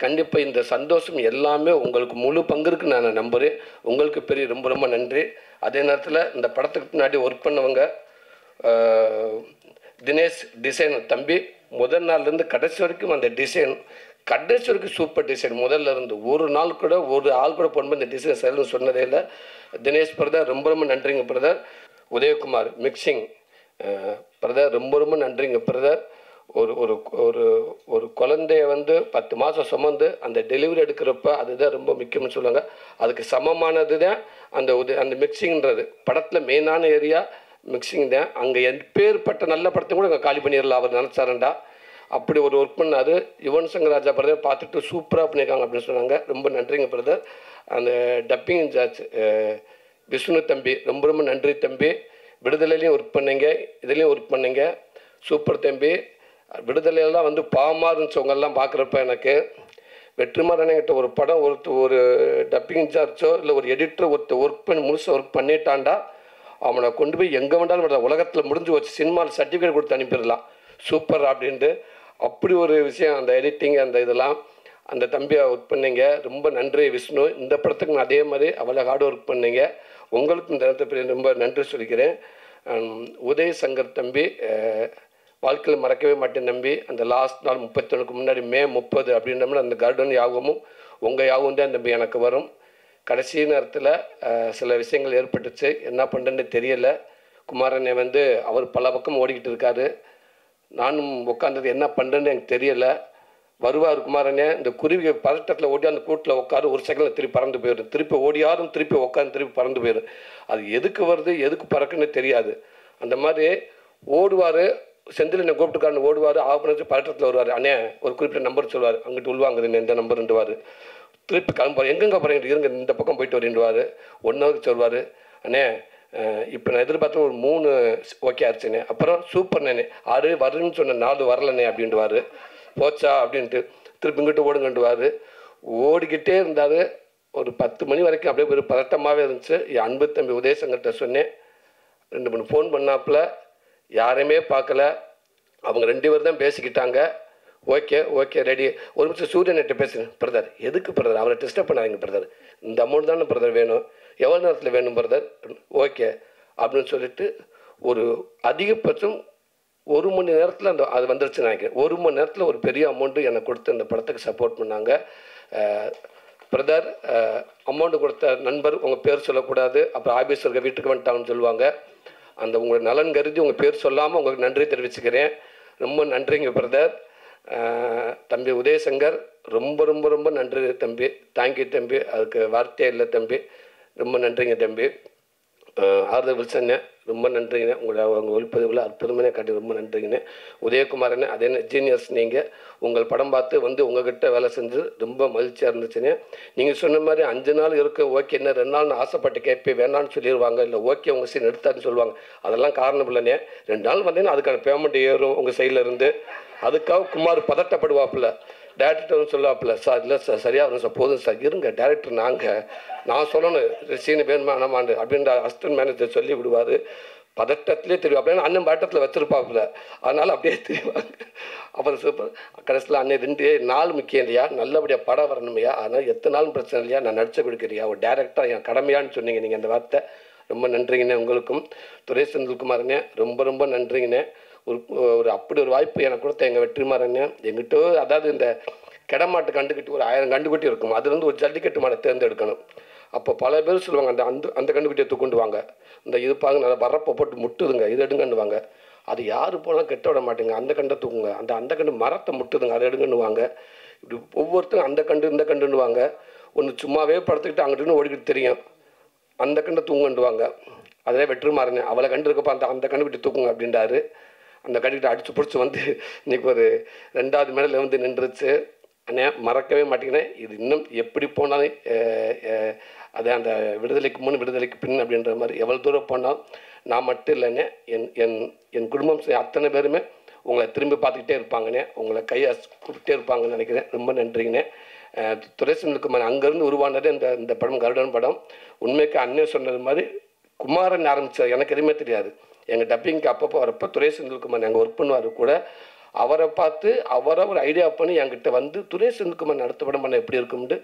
கண்டிப்பாக இந்த சந்தோஷம் எல்லாமே உங்களுக்கு முழு பங்கு இருக்குன்னு நான் நம்புகிறேன். உங்களுக்கு பெரிய ரொம்ப ரொம்ப நன்றி. அதே நேரத்தில் இந்த படத்துக்கு பின்னாடி ஒர்க் பண்ணவங்க தினேஷ் டிசைன் தம்பி, முதல் நாள்லேருந்து கடைசி வரைக்கும் அந்த டிசைன் கடைசி வரைக்கும் சூப்பர் டிசைன். முதல்ல இருந்து ஒரு நாள் கூட ஒரு ஆள் கூட போடும்போது இந்த டிசைன் சரின்னு சொன்னதே இல்லை. தினேஷ் பிரதர் ரொம்ப ரொம்ப நன்றிங்க பிரதர். உதயகுமார் மிக்சிங் பிரதர் ரொம்ப ரொம்ப நன்றிங்க பிரதர். ஒரு ஒரு ஒரு ஒரு குழந்தைய வந்து 10 மாதம் சுமந்து அந்த டெலிவரி எடுக்கிறப்ப அதுதான் ரொம்ப முக்கியம்னு சொல்லுவாங்க. அதுக்கு சமமானது தான் அந்த மிக்சிங்கிறது. படத்தில் மெயினான ஏரியா மிக்சிங் தான். அங்கே எப்பேற்பட்ட நல்ல படத்தை கூட அங்கே காலி பண்ணிடலாம் அவர் நினச்சாரண்டா. அப்படி ஒரு ஒர்க் பண்ணார். யுவன் சங்கர் ராஜா பிரதர் பார்த்துட்டு சூப்பராக பண்ணியிருக்காங்க அப்படின்னு சொன்னாங்க. ரொம்ப நன்றிங்க பிரதர். அந்த டப்பிங் இன்சார்ஜ் விஷ்ணு தம்பி ரொம்ப ரொம்ப நன்றி தம்பி. விடுதலையிலையும் ஒர்க் பண்ணீங்க, இதுலேயும் ஒர்க் பண்ணீங்க, சூப்பர் தம்பி. விடுதலையெல்லாம் வந்து பாவமாக இருந்துச்சவங்கெல்லாம் பார்க்குறப்ப எனக்கு வெற்றிமாறன்கிட்ட ஒரு படம் ஒரு டப்பிங் இன்சார்ஜோ இல்லை ஒரு எடிட்டர் ஒர்க் பண்ணி முழுசாக ஒர்க் பண்ணிட்டான்டா, அவனை கொண்டு போய் எங்கே வேண்டாலும் உலகத்தில் முடிஞ்சு வச்சு சினிமாவில் சர்டிஃபிகேட் கொடுத்து அனுப்பிடலாம் சூப்பர் அப்படின்ட்டு. அப்படி ஒரு விஷயம் அந்த எடிட்டிங் அந்த இதெல்லாம் அந்த தம்பியை ஒர்க் பண்ணீங்க. ரொம்ப நன்றி விஷ்ணு. இந்த படத்துக்கு நான் அதே மாதிரி அவ்வளோ ஹார்ட் ஒர்க் பண்ணீங்க. உங்களுக்கு இந்த நேரத்தை ரொம்ப நன்றி சொல்லிக்கிறேன். உதய சங்கர் தம்பி வாழ்க்கையில் மறக்கவே மாட்டேன் தம்பி. அந்த லாஸ்ட் நாள் 31க்கு முன்னாடி மே 30 அப்படின்றோம்னா அந்த கார்டன் யாகமும் உங்கள் யாகம் தான் தம்பி எனக்கு வரும். கடைசி நேரத்தில் சில விஷயங்கள் ஏற்பட்டுச்சு, என்ன பண்ணுறேன்னு தெரியலை. குமாரனை வந்து அவர் பல பக்கம் ஓடிக்கிட்டு இருக்காரு. நானும் உட்காந்தது என்ன பண்ணுறேன்னு எனக்கு தெரியலை. வருவார் குமாரனே, இந்த குருவி பதட்டத்தில் ஓடி அந்த கூட்டில் உட்காரு, ஒரு செகண்டில் திருப்பி பறந்து போயிடும், திருப்பி ஓடியாரும் திருப்பி உட்காந்து திருப்பி பறந்து போயிடும். அது எதுக்கு வருது எதுக்கு பறக்குன்னு தெரியாது. அந்த மாதிரி ஓடுவார். செந்தில் என்னை கூப்பிட்டுக்காரன்னு ஓடுவார். ஆஃப் பதட்டத்தில் வருவார். அண்ணே ஒரு குறிப்பிட்ட நம்பர் சொல்லுவார், அங்கிட்டு உள்வாங்குதுன்னு எந்த நம்பருண்டுவார். திருப்பி கிளம்புவார். எங்கெங்கே போகிறீங்க இருங்க இந்த பக்கம் போயிட்டு வரேன்டுவார். 1 ஹவருக்கு சொல்வார். அண்ணே இப்போ நான் எதிர்பார்த்து ஒரு 3 ஓகே ஆச்சுண்ணே. அப்புறம் சூப்பர்ண்ணே 6 வருன்னு சொன்ன 4 வரலண்ணே அப்படின்ட்டுவார். போச்சா அப்படின்ட்டு திருப்பி இங்கிட்டு ஓடுங்கண்டுவார். ஓடிக்கிட்டே இருந்தார். ஒரு 10 மணி வரைக்கும் அப்படியே ஒரு பதட்டமாகவே இருந்துச்சு. என் அன்பு தம்பி உதயசங்கர்கிட்ட சொன்னேன். 2 3 ஃபோன் பண்ணாப்புல யாரையுமே பார்க்கல. அவங்க 2 பேர் தான் பேசிக்கிட்டாங்க. Okay okay ready. ஒரு நிமிஷம் சூரியன்கிட்ட பேசுகிறேன். பிரதர் எதுக்கு பிரதர் அவரை டிஸ்டர்ப் பண்ணாதீங்க பிரதர், இந்த அமௌண்ட் தானே பிரதர் வேணும், எவ்வளோ நேரத்தில் வேணும் பிரதர், ஓகே அப்படின்னு சொல்லிட்டு ஒரு அதிகபட்சம் 1 மணி நேரத்தில் அது வந்துருச்சுன்னு நினைக்கிறேன். 1 மணி நேரத்தில் ஒரு பெரிய அமௌண்ட்டு எனக்கு கொடுத்து அந்த படத்துக்கு சப்போர்ட் பண்ணாங்க. பிரதர் அமௌண்ட்டு கொடுத்த நண்பர் உங்கள் பேர் சொல்லக்கூடாது, அப்புறம் ஆஃபீஸ் இருக்க வீட்டுக்கு வந்துட்டாங்கன்னு சொல்லுவாங்க. அந்த உங்கள் நலன் கருதி உங்கள் பேர் சொல்லாமல் உங்களுக்கு நன்றி தெரிவிச்சுக்கிறேன். ரொம்ப நன்றிங்க பிரதர். தம்பி உதயசங்கர் ரொம்ப ரொம்ப ரொம்ப நன்றி தம்பி, தேங்க்யூ தம்பி, அதுக்கு வார்த்தையே இல்லை தம்பி, ரொம்ப நன்றிங்க தம்பி. ஆர்தர் வில்சண்ணே ரொம்ப நன்றிங்கண்ணே, உங்கள் ஒளிப்பதிவில் அற்புதமான காட்டி ரொம்ப நன்றிங்கண்ணே. உதயகுமாரண்ணே அதே ஜீனியஸ், நீங்கள் உங்கள் படம் பார்த்து வந்து உங்கள்கிட்ட வேலை செஞ்சு ரொம்ப மகிழ்ச்சியாக இருந்துச்சுண்ணே. நீங்கள் சொன்ன மாதிரி 5 நாள் இருக்கும் ஓகே, என்ன 2 நாள்னு ஆசைப்பட்டு கேட்பேன் வேணான்னு சொல்லிடுவாங்க, இல்லை ஓகே உங்கள் சீன் எடுத்தான்னு சொல்லுவாங்க. அதெல்லாம் காரணம் இல்லைண்ணே. 2 நாள் வந்தீங்கன்னா அதுக்கான பேமெண்ட் ஏறும் உங்கள் சைடில் இருந்து. அதுக்காக குமார் பதட்டப்படுவாப்பில்ல, டேரக்டர் சொல்லுவாப்பில்ல, சார் இல்லை சார் சரியாக வரும் சார், போதும் சார் இருங்க டேரக்டர் நான் சொல்லணும் சீனு வேணுமா நம்மாண்டு அப்படின்ற அசிஸ்டன்ட் மேனேஜர் சொல்லி விடுவார். பதட்டத்திலே தெரியும், அப்படின்னா அண்ணன் பதட்டத்தில் வச்சுருப்பாப்புல, அதனால் அப்படியே தெரியுவாங்க. அப்புறம் சூப்பர் கடைசியில் அண்ணன் 2 நாள் முக்கியம் இல்லையா, நல்லபடியாக படம் வரணுமையா, அதனால் எத்தனை நாளும் பிரச்சனை இல்லையா, நான் நடிச்சு கொடுக்குறியா, ஒரு டேரக்டராக என் கடமையான்னு சொன்னீங்க நீங்கள் அந்த வார்த்தை. ரொம்ப நன்றிங்கண்ணே. உங்களுக்கும் துரை செந்தில்குமாரண்ணே ரொம்ப ரொம்ப நன்றிங்கண்ணே. ஒரு அப்படி ஒரு வாய்ப்பு எனக்கு கொடுத்த எங்கள் வெற்றிமாறண்ணே. எங்கிட்ட அதாவது இந்த கிடமாட்டு கண்டுக்கிட்டு ஒரு 1000 கண்டுக்குட்டி இருக்கும், அதுலேருந்து ஒரு ஜல்லிக்கட்டு மாடை தேர்ந்தெடுக்கணும். அப்போ பல பேர் சொல்லுவாங்க அந்த கண்டுக்குட்டியை தூக்குண்டு வாங்க, இந்த இது பாருங்க நல்லா வரப்போ போட்டு முட்டுதுங்க, இது எடுங்கன்னுவாங்க. அது யார் போலாம் கெட்ட விட மாட்டேங்க, அந்த கண்டை தூக்குங்க, அந்த கண்டு மரத்தை முட்டுதுங்க, அதை எடுங்கன்னுவாங்க. இப்படி ஒவ்வொருத்தரும் அந்த கண்டு இந்த கண்டுன்னுவாங்க. ஒன்று சும்மாவே படுத்துக்கிட்டு அங்கிட்டு ஓடிக்கிட்டு தெரியும், அந்த கண்டை தூங்குண்டுவாங்க. அதே வெற்றிமாறனே அவளை கண்டு இருக்கப்போ அந்த கண்டுக்கிட்டு தூக்குங்க அப்படின்றாரு. அந்த கண்டுக்கிட்ட அடித்து பிடிச்சி வந்து இன்றைக்கி ஒரு 2வது மேடையில் வந்து நின்றுச்சு. அண்ணே மறக்கவே மாட்டேங்கிறேன். இது இன்னும் எப்படி போனாலும் அதே அந்த விடுதலைக்கு முன் விடுதலைக்கு பின் அப்படின்ற மாதிரி எவ்வளோ தூரம் போனாலும் நான் மட்டும் இல்லைண்ணே, என் குடும்பம் அத்தனை பேருமே உங்களை திரும்பி பார்த்துக்கிட்டே இருப்பாங்கண்ணே, உங்களை கையை கூப்பிட்டே இருப்பாங்கன்னு நினைக்கிறேன். ரொம்ப நன்றிங்கண்ணே. துரை செந்தில்குமார் அங்கேருந்து உருவானது இந்த படம் கருடன் படம். உண்மைக்கு அண்ணே சொன்னது மாதிரி குமாரன் ஆரம்பித்தார், எனக்கு எதுவுமே தெரியாது. எங்கள் டப்பிங்க்கு அப்பப்போ வரப்போ துரை செந்தில்குமார் எங்கள் ஒர்க் பண்ணுவார் கூட, அவரை பார்த்து அவரை ஒரு ஐடியா பண்ணி என்கிட்ட வந்து துரை செந்தில்குமார் அடுத்த படம் பண்ண எப்படி இருக்கும்ட்டு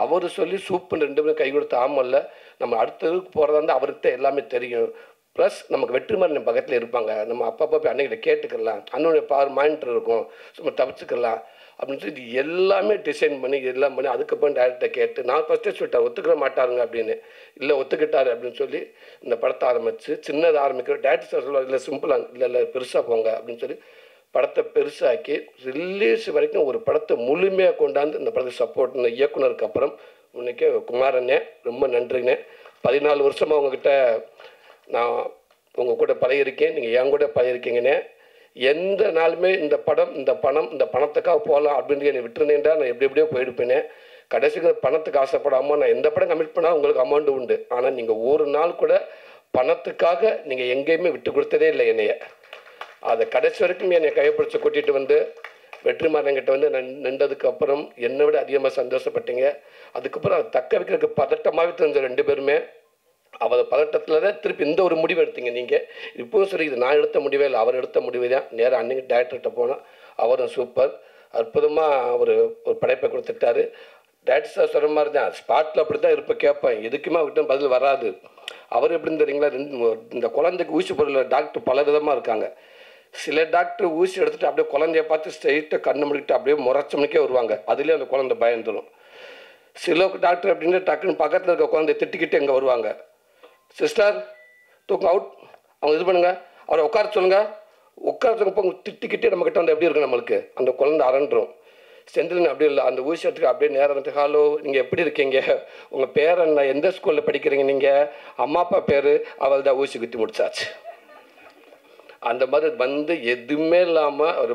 அவர் சொல்லி சூப்பர் 2 பேரும் கை கொடுத்து ஆமல்ல நம்ம அடுத்ததுக்கு போகிறதா இருந்தால் அவருக்கு தான் எல்லாமே தெரியும். ப்ளஸ் நமக்கு வெற்றிமாறன் பக்கத்தில் இருப்பாங்க, நம்ம அப்பப்போ போய் அன்னைக்கிட்ட கேட்டுக்கலாம், அண்ணனுடைய மானிட்டர் இருக்கும், சும்மா தப்பிச்சுக்கலாம் அப்படின்னு சொல்லி எல்லாமே டிசைன் பண்ணி எல்லாம் பண்ணி அதுக்கப்புறம் டேரக்டரை கேட்டு நான் ஃபஸ்ட்டே சொல்லிட்டேன் ஒத்துக்கிற மாட்டாருங்க அப்படின்னு. இல்லை ஒத்துக்கிட்டாரு அப்படின்னு சொல்லி இந்த படத்தை ஆரம்பித்து சின்னதை ஆரம்பிக்கிற டேரக்டர் சொல்லுவார், இல்லை சிம்பிளாக இல்லை பெருசாக போங்க அப்படின்னு சொல்லி படத்தை பெருசாக்கி ரிலீஸ் வரைக்கும் ஒரு படத்தை முழுமையாக கொண்டாந்து இந்த படத்தை சப்போர்ட் இந்த இயக்குனருக்கு அப்புறம் இன்னைக்கு குமாரண்ணே ரொம்ப நன்றிண்ணே. 14 வருஷமாக உங்ககிட்ட நான் உங்கள் கூட பழகிருக்கேன், நீங்கள் என் கூட பழகிருக்கீங்கண்ணே. எந்த நாளுமே இந்த பணத்துக்காக போகலாம் அப்படின்னு என்னை விட்டுருந்தேன்டா நான் எப்படியோ போயிருப்பேனே. கடைசிக்கு பணத்துக்கு ஆசைப்படாமல் நான் எந்த படம் கமிட் பண்ணால் உங்களுக்கு அமௌண்ட்டு உண்டு, ஆனால் நீங்கள் ஒரு நாள் கூட பணத்துக்காக நீங்கள் எங்கேயுமே விட்டு கொடுத்ததே இல்லை என்னைய. அதை கடைசி வரைக்கும் என்னை கைப்பிடிச்சு கூட்டிகிட்டு வந்து வெற்றிமாறன்கிட்ட வந்து நின்றதுக்கு அப்புறம் என்னை விட அதிகமாக சந்தோஷப்பட்டீங்க. அதுக்கப்புறம் அதை தக்க வைக்கிறதுக்கு பதட்டமாகவே தெரிஞ்ச 2 பேருமே. அவர் பதட்டத்தில் தான் திருப்பி இந்த ஒரு முடிவு எடுத்தீங்க நீங்கள். இப்போவும் சரி, இது நான் எடுத்த முடிவே இல்லை, அவர் எடுத்த முடிவு தான். நேராக அன்னைக்கு டேரக்டர்கிட்ட போனால் அவரும் சூப்பர் அற்புதமாக ஒரு படைப்பை கொடுத்துட்டாரு. டேரக்டர் சார் சொல்கிற மாதிரி தான் ஸ்பாட்டில் அப்படி தான் இருப்பேன், கேட்பேன், எதுக்குமே அவர்கிட்ட பதில் வராது. அவர் எப்படின்னு தெரியுங்களா, இந்த குழந்தைக்கு ஊசி போடல டாக்டர் பல விதமாக இருக்காங்க. சில டாக்டர் ஊசி எடுத்துகிட்டு அப்படியே குழந்தைய பார்த்து ஸ்ட்ரெயிட்டாக கண்ணு முடிக்கிட்டு அப்படியே முறைச்சமணிக்கே வருவாங்க, அதுலேயே அந்த குழந்தை பயந்துடும். சில டாக்டர் அப்படின்னு டக்குன்னு பக்கத்தில் இருக்க குழந்தைய திட்டிக்கிட்டு எங்கே வருவாங்க, சிஸ்டர் தூக்கம் அவுட், அவங்க இது பண்ணுங்க, அவரை உட்கார சொல்லுங்கள், உட்கார சொல்லுங்க, திட்டிக்கிட்டே நம்மக்கிட்ட வந்து எப்படி இருக்கு நம்மளுக்கு அந்த குழந்தை அரண்டுரும். செந்தில் அப்படி இல்லை, அந்த ஊசி எடுத்துக்கு அப்படியே நேரம் வந்து ஹலோ நீங்கள் எப்படி இருக்கீங்க, உங்கள் பேர் என்ன, எந்த ஸ்கூலில் படிக்கிறீங்க, நீங்கள் அம்மா அப்பா பேர், அவள் தான் ஊசி குத்தி முடிச்சாச்சு. அந்த மாதிரி வந்து எதுவுமே இல்லாமல் ஒரு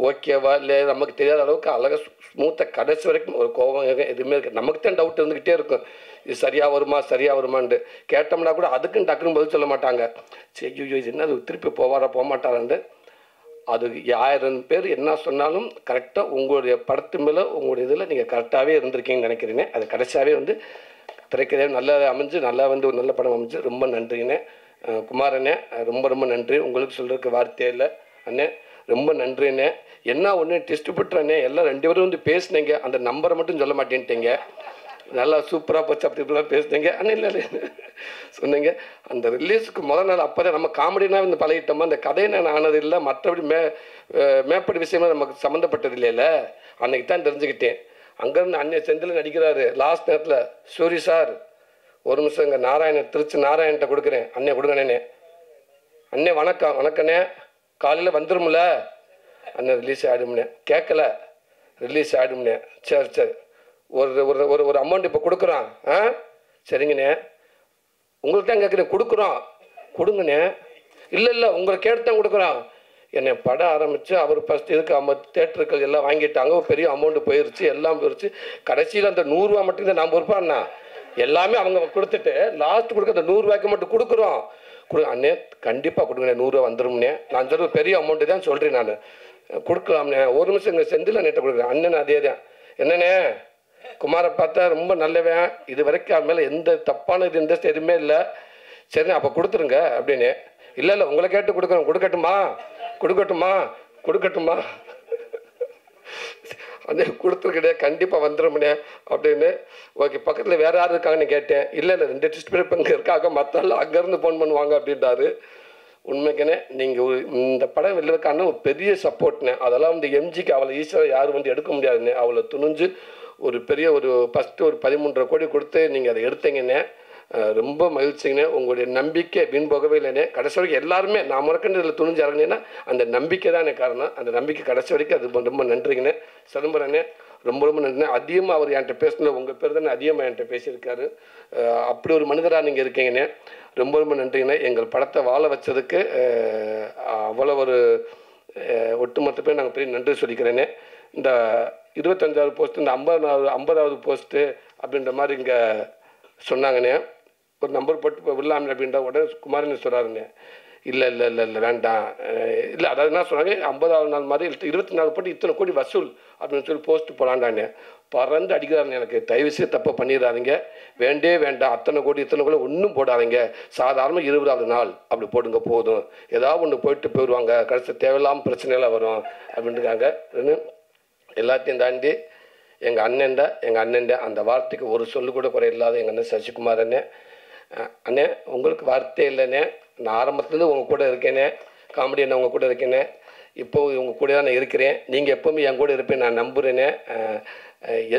ஓகேவா இல்லை நமக்கு தெரியாத அளவுக்கு அழகாக ஸ்மூத்தாக கடைசி வரைக்கும் ஒரு கோபம் எதுவுமே இருக்குது. நமக்கு தான் டவுட் இருந்துக்கிட்டே இருக்கும், இது சரியாக வருமானு கேட்டோம்னா கூட அதுக்குன்னு டக்குன்னு பதில் சொல்ல மாட்டாங்க. சரி ஐயோ இது என்ன திருப்பி போக மாட்டாரான்னு. அது 1000 பேர் என்ன சொன்னாலும் கரெக்டாக உங்களுடைய படத்து மேலே உங்களுடைய இதில் நீங்கள் கரெக்டாகவே இருந்திருக்கீங்கன்னு நினைக்கிறீங்க. அது கடைசியாகவே வந்து திரைக்கதையாக நல்லா அமைஞ்சு நல்லா வந்து ஒரு நல்ல படம் அமைஞ்சு ரொம்ப நன்றிங்கண்ணே. குமாரண்ணே ரொம்ப ரொம்ப நன்றி, உங்களுக்கு சொல்கிறதுக்கு வார்த்தையே இல்லை. அண்ணே ரொம்ப நன்றிண்ணே. என்ன ஒன்று டிஸ்ட்ரிபியூட்டர்னே எல்லாம் 2 பேரும் வந்து பேசுனீங்க, அந்த நம்பரை மட்டும் சொல்ல மாட்டேன்ட்டீங்க. நல்லா சூப்பராக போச்சு அப்படி இப்படிலாம் பேசுனீங்க. ஆனால் இல்லை சொன்னீங்க அந்த ரிலீஸுக்கு முதல் நாள் அப்போ தான் நம்ம காமெடினா வந்து பழகிட்டோமா, அந்த கதை நான் ஆனது இல்லை, மற்றபடி மேற்படி விஷயமா நமக்கு சம்மந்தப்பட்டது இல்லைல்ல. அன்னைக்கு தான் தெரிஞ்சுக்கிட்டேன். அங்கேருந்து அண்ணன் செந்தில் நடிக்கிறாரு. லாஸ்ட் நேரத்தில் சூரி சார் ஒரு நிமிஷம் இங்கே நாராயணன் திருச்சி நாராயண்கிட்ட கொடுக்குறேன், அண்ணே கொடுங்கண்ணே. அண்ணே வணக்கம். வணக்கண்ணே, காலையில் வந்துரும்ல அண்ணன், ரிலீஸ் ஆகிடும்னே. கேட்கல, ரிலீஸ் ஆகிடும்னே. சரி சரி, ஒரு ஒரு ஒரு அமௌண்ட் இப்போ கொடுக்குறோம். சரிங்கண்ணே, உங்களுக்கு தான் கேட்குறேன், கொடுக்குறோம் கொடுங்கண்ணே. இல்லை உங்களை கேட்டு தான் கொடுக்குறோம். என்னை படம் ஆரம்பித்து அவர் ஃபஸ்ட் இதுக்கு 50 தேட்டருக்கள் எல்லாம் வாங்கிட்டாங்க. ஒரு பெரிய அமௌண்ட்டு போயிடுச்சு, எல்லாம் போயிடுச்சு. கடைசியில் அந்த 100 ரூபா மட்டும்தான் நான் பொறுப்பாண்ணா. எல்லாமே அவங்க கொடுத்துட்டு லாஸ்ட் கொடுக்க அந்த 100 ரூபாய்க்கு மட்டும் கொடுக்குறோம். அண்ணே கண்டிப்பாக கொடுங்கண்ணே, 100 ரூபா வந்துடும்ண்ணே. நான் சொல்கிறது பெரிய அமௌண்ட்டு தான் சொல்கிறேன், நான் கொடுக்கலாம்ண்ணே. ஒரு நிமிஷம் இங்கே செந்தில் அண்ணேட்ட கொடுக்குறேன். அண்ணன் அதே தான். என்னண்ணே குமாரை பார்த்தா ரொம்ப நல்லவன், இது வரைக்கும் அவன் மேலே எந்த தப்பான இது இன்ட்ரெஸ்ட் எதுவுமே இல்லை. சரிண்ணே அப்போ கொடுத்துருங்க அப்படின்னு. இல்லை உங்களை கேட்டு கொடுக்குறோம். கொடுக்கட்டுமா அண்ணே கொடுத்துருக்கே, கண்டிப்பாக வந்துடும்ண்ணே அப்படின்னு. ஓகே, பக்கத்தில் வேறு யார் இருக்காங்கன்னு கேட்டேன். இல்லை 2 டிஸ்ட்ரிபியூட்டர் இப்போ இங்கே இருக்காங்க, மற்றெல்லாம் அங்கேருந்து ஃபோன் பண்ணுவாங்க அப்படின்றாரு. உண்மைக்குன்னே நீங்கள் இந்த படம் வெளிவக்கான ஒரு பெரிய சப்போர்ட்னே. அதெல்லாம் வந்து எம்ஜிக்கு அவளை ஈஸியாக யாரும் வந்து எடுக்க முடியாதுண்ணே. அவளை துணிஞ்சு ஒரு பெரிய ஒரு ஃபஸ்ட்டு ஒரு 13.5 கோடி கொடுத்து நீங்கள் அதை எடுத்தீங்கண்ணே. ரொம்ப மகிழ்ச்சிங்கண்ணே. உங்களுடைய நம்பிக்கை வீண் போகவே இல்லைண்ணே. கடைசி வரைக்கும் எல்லாருமே நான் முறக்கண்டு இதில் துணிஞ்சு இறங்கினேன்னா அந்த நம்பிக்கை தான் எனக்கு காரணம். அந்த நம்பிக்கை கடைசி வரைக்கும் அது ரொம்ப நன்றிங்கண்ணே. சிதம்பரண்ணே ரொம்ப நன்றிண்ணே. அதிகமாக அவர் என்கிட்ட பேசினது உங்கள் பேர் தானே அதிகமாக என்கிட்ட பேசியிருக்காரு. அப்படி ஒரு மனிதராக நீங்கள் இருக்கீங்கண்ணே. ரொம்ப நன்றிங்கண்ணே. எங்கள் படத்தை வாழ வச்சதுக்கு அவ்வளோ ஒரு ஒட்டுமொத்த பேர் நாங்கள் பெரிய நன்றி சொல்லிக்கிறேனே. இந்த 25வது போஸ்ட்டு, இந்த 50வது போஸ்ட்டு அப்படின்ற மாதிரி இங்கே சொன்னாங்கண்ணே. ஒரு நம்பர் போட்டு விடலாமே அப்படின்ற உடனே குமாரன் சொல்கிறாருங்க. இல்லை வேண்டாம். இல்லை அதாவது என்ன சொன்னாங்க, 50வது நாள் மாதிரி 24 போட்டு இத்தனை கோடி வசூல் அப்படின்னு சொல்லி போஸ்ட்டு போகலான்டானே. பறந்து அடிக்கிறாருங்க. எனக்கு தயவுசெய்து தப்பை பண்ணிடாதீங்க, வேண்டாம். அத்தனை கோடி ஒன்றும் போடாதீங்க. சாதாரண 20வது நாள் அப்படி போடுங்க போதும். ஏதாவது ஒன்று போயிடுவாங்க, கடைசி தேவையில்லாமல் பிரச்சனையெல்லாம் வரும் அப்படின்ட்டுருக்காங்க. எல்லாத்தையும் தாண்டி எங்கள் அண்ணன் அந்த வார்த்தைக்கு ஒரு சொல்லு கூட குறை இல்லாத எங்கள் அண்ணன் சசிகுமார் அண்ணே உங்களுக்கு வார்த்தை இல்லைண்ணே. நான் ஆரம்பத்துலேருந்து உங்கள் கூட இருக்கேனே, காமெடி அண்ணன் உங்கள் கூட இருக்கேனே, இப்போது உங்கள் கூட தான் நான் இருக்கிறேன். நீங்கள் எப்போவுமே என் கூட இருப்பேன் நான் நம்புகிறேனே.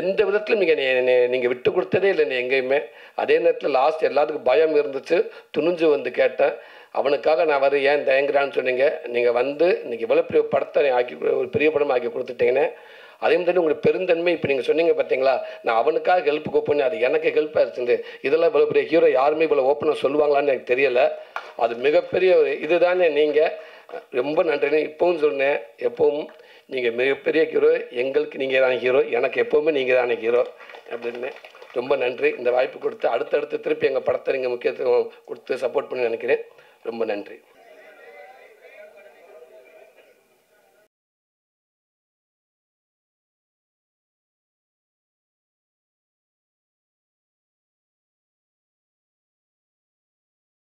எந்த விதத்திலும் நீங்கள் விட்டு கொடுத்ததே இல்லைண்ணே எங்கேயுமே. அதே நேரத்தில் லாஸ்ட் எல்லாத்துக்கும் பயம் இருந்துச்சு, துணிஞ்சு வந்து கேட்டேன். அவனுக்காக நான் வர ஏன் தயங்குறான்னு சொன்னீங்க. நீங்கள் வந்து இன்றைக்கி இவ்வளோ பெரிய படத்தை ஆக்கி ஒரு பெரிய படம் ஆக்கி கொடுத்துட்டீங்கன்னு. அதே மாதிரி உங்களுக்கு பெருந்தன்மை இப்போ நீங்கள் சொன்னீங்க பார்த்தீங்களா, நான் அவனுக்காக ஹெல்ப் கூப்பிட்டு அது எனக்கு ஹெல்ப் ஆயிடுச்சு. இதெல்லாம் இவ்வளோ பெரிய ஹீரோ யாருமே இவ்வளோ ஓப்பனாக சொல்லுவாங்களான்னு எனக்கு தெரியலை. அது மிகப்பெரிய ஒரு இதுதானே. நீங்கள் ரொம்ப நன்றினே. இப்போவும் சொன்னேன், எப்பவும் நீங்கள் மிகப்பெரிய ஹீரோ, எங்களுக்கு நீங்கள் தானே ஹீரோ, எனக்கு எப்போவுமே நீங்கள் தானே ஹீரோ அப்படின்னு. ரொம்ப நன்றி இந்த வாய்ப்பு கொடுத்து அடுத்தடுத்து திருப்பி எங்கள் படத்தை நீங்கள் முக்கியத்துவம் கொடுத்து சப்போர்ட் பண்ணி நினைக்கிறேன். ரொம்ப நன்றி.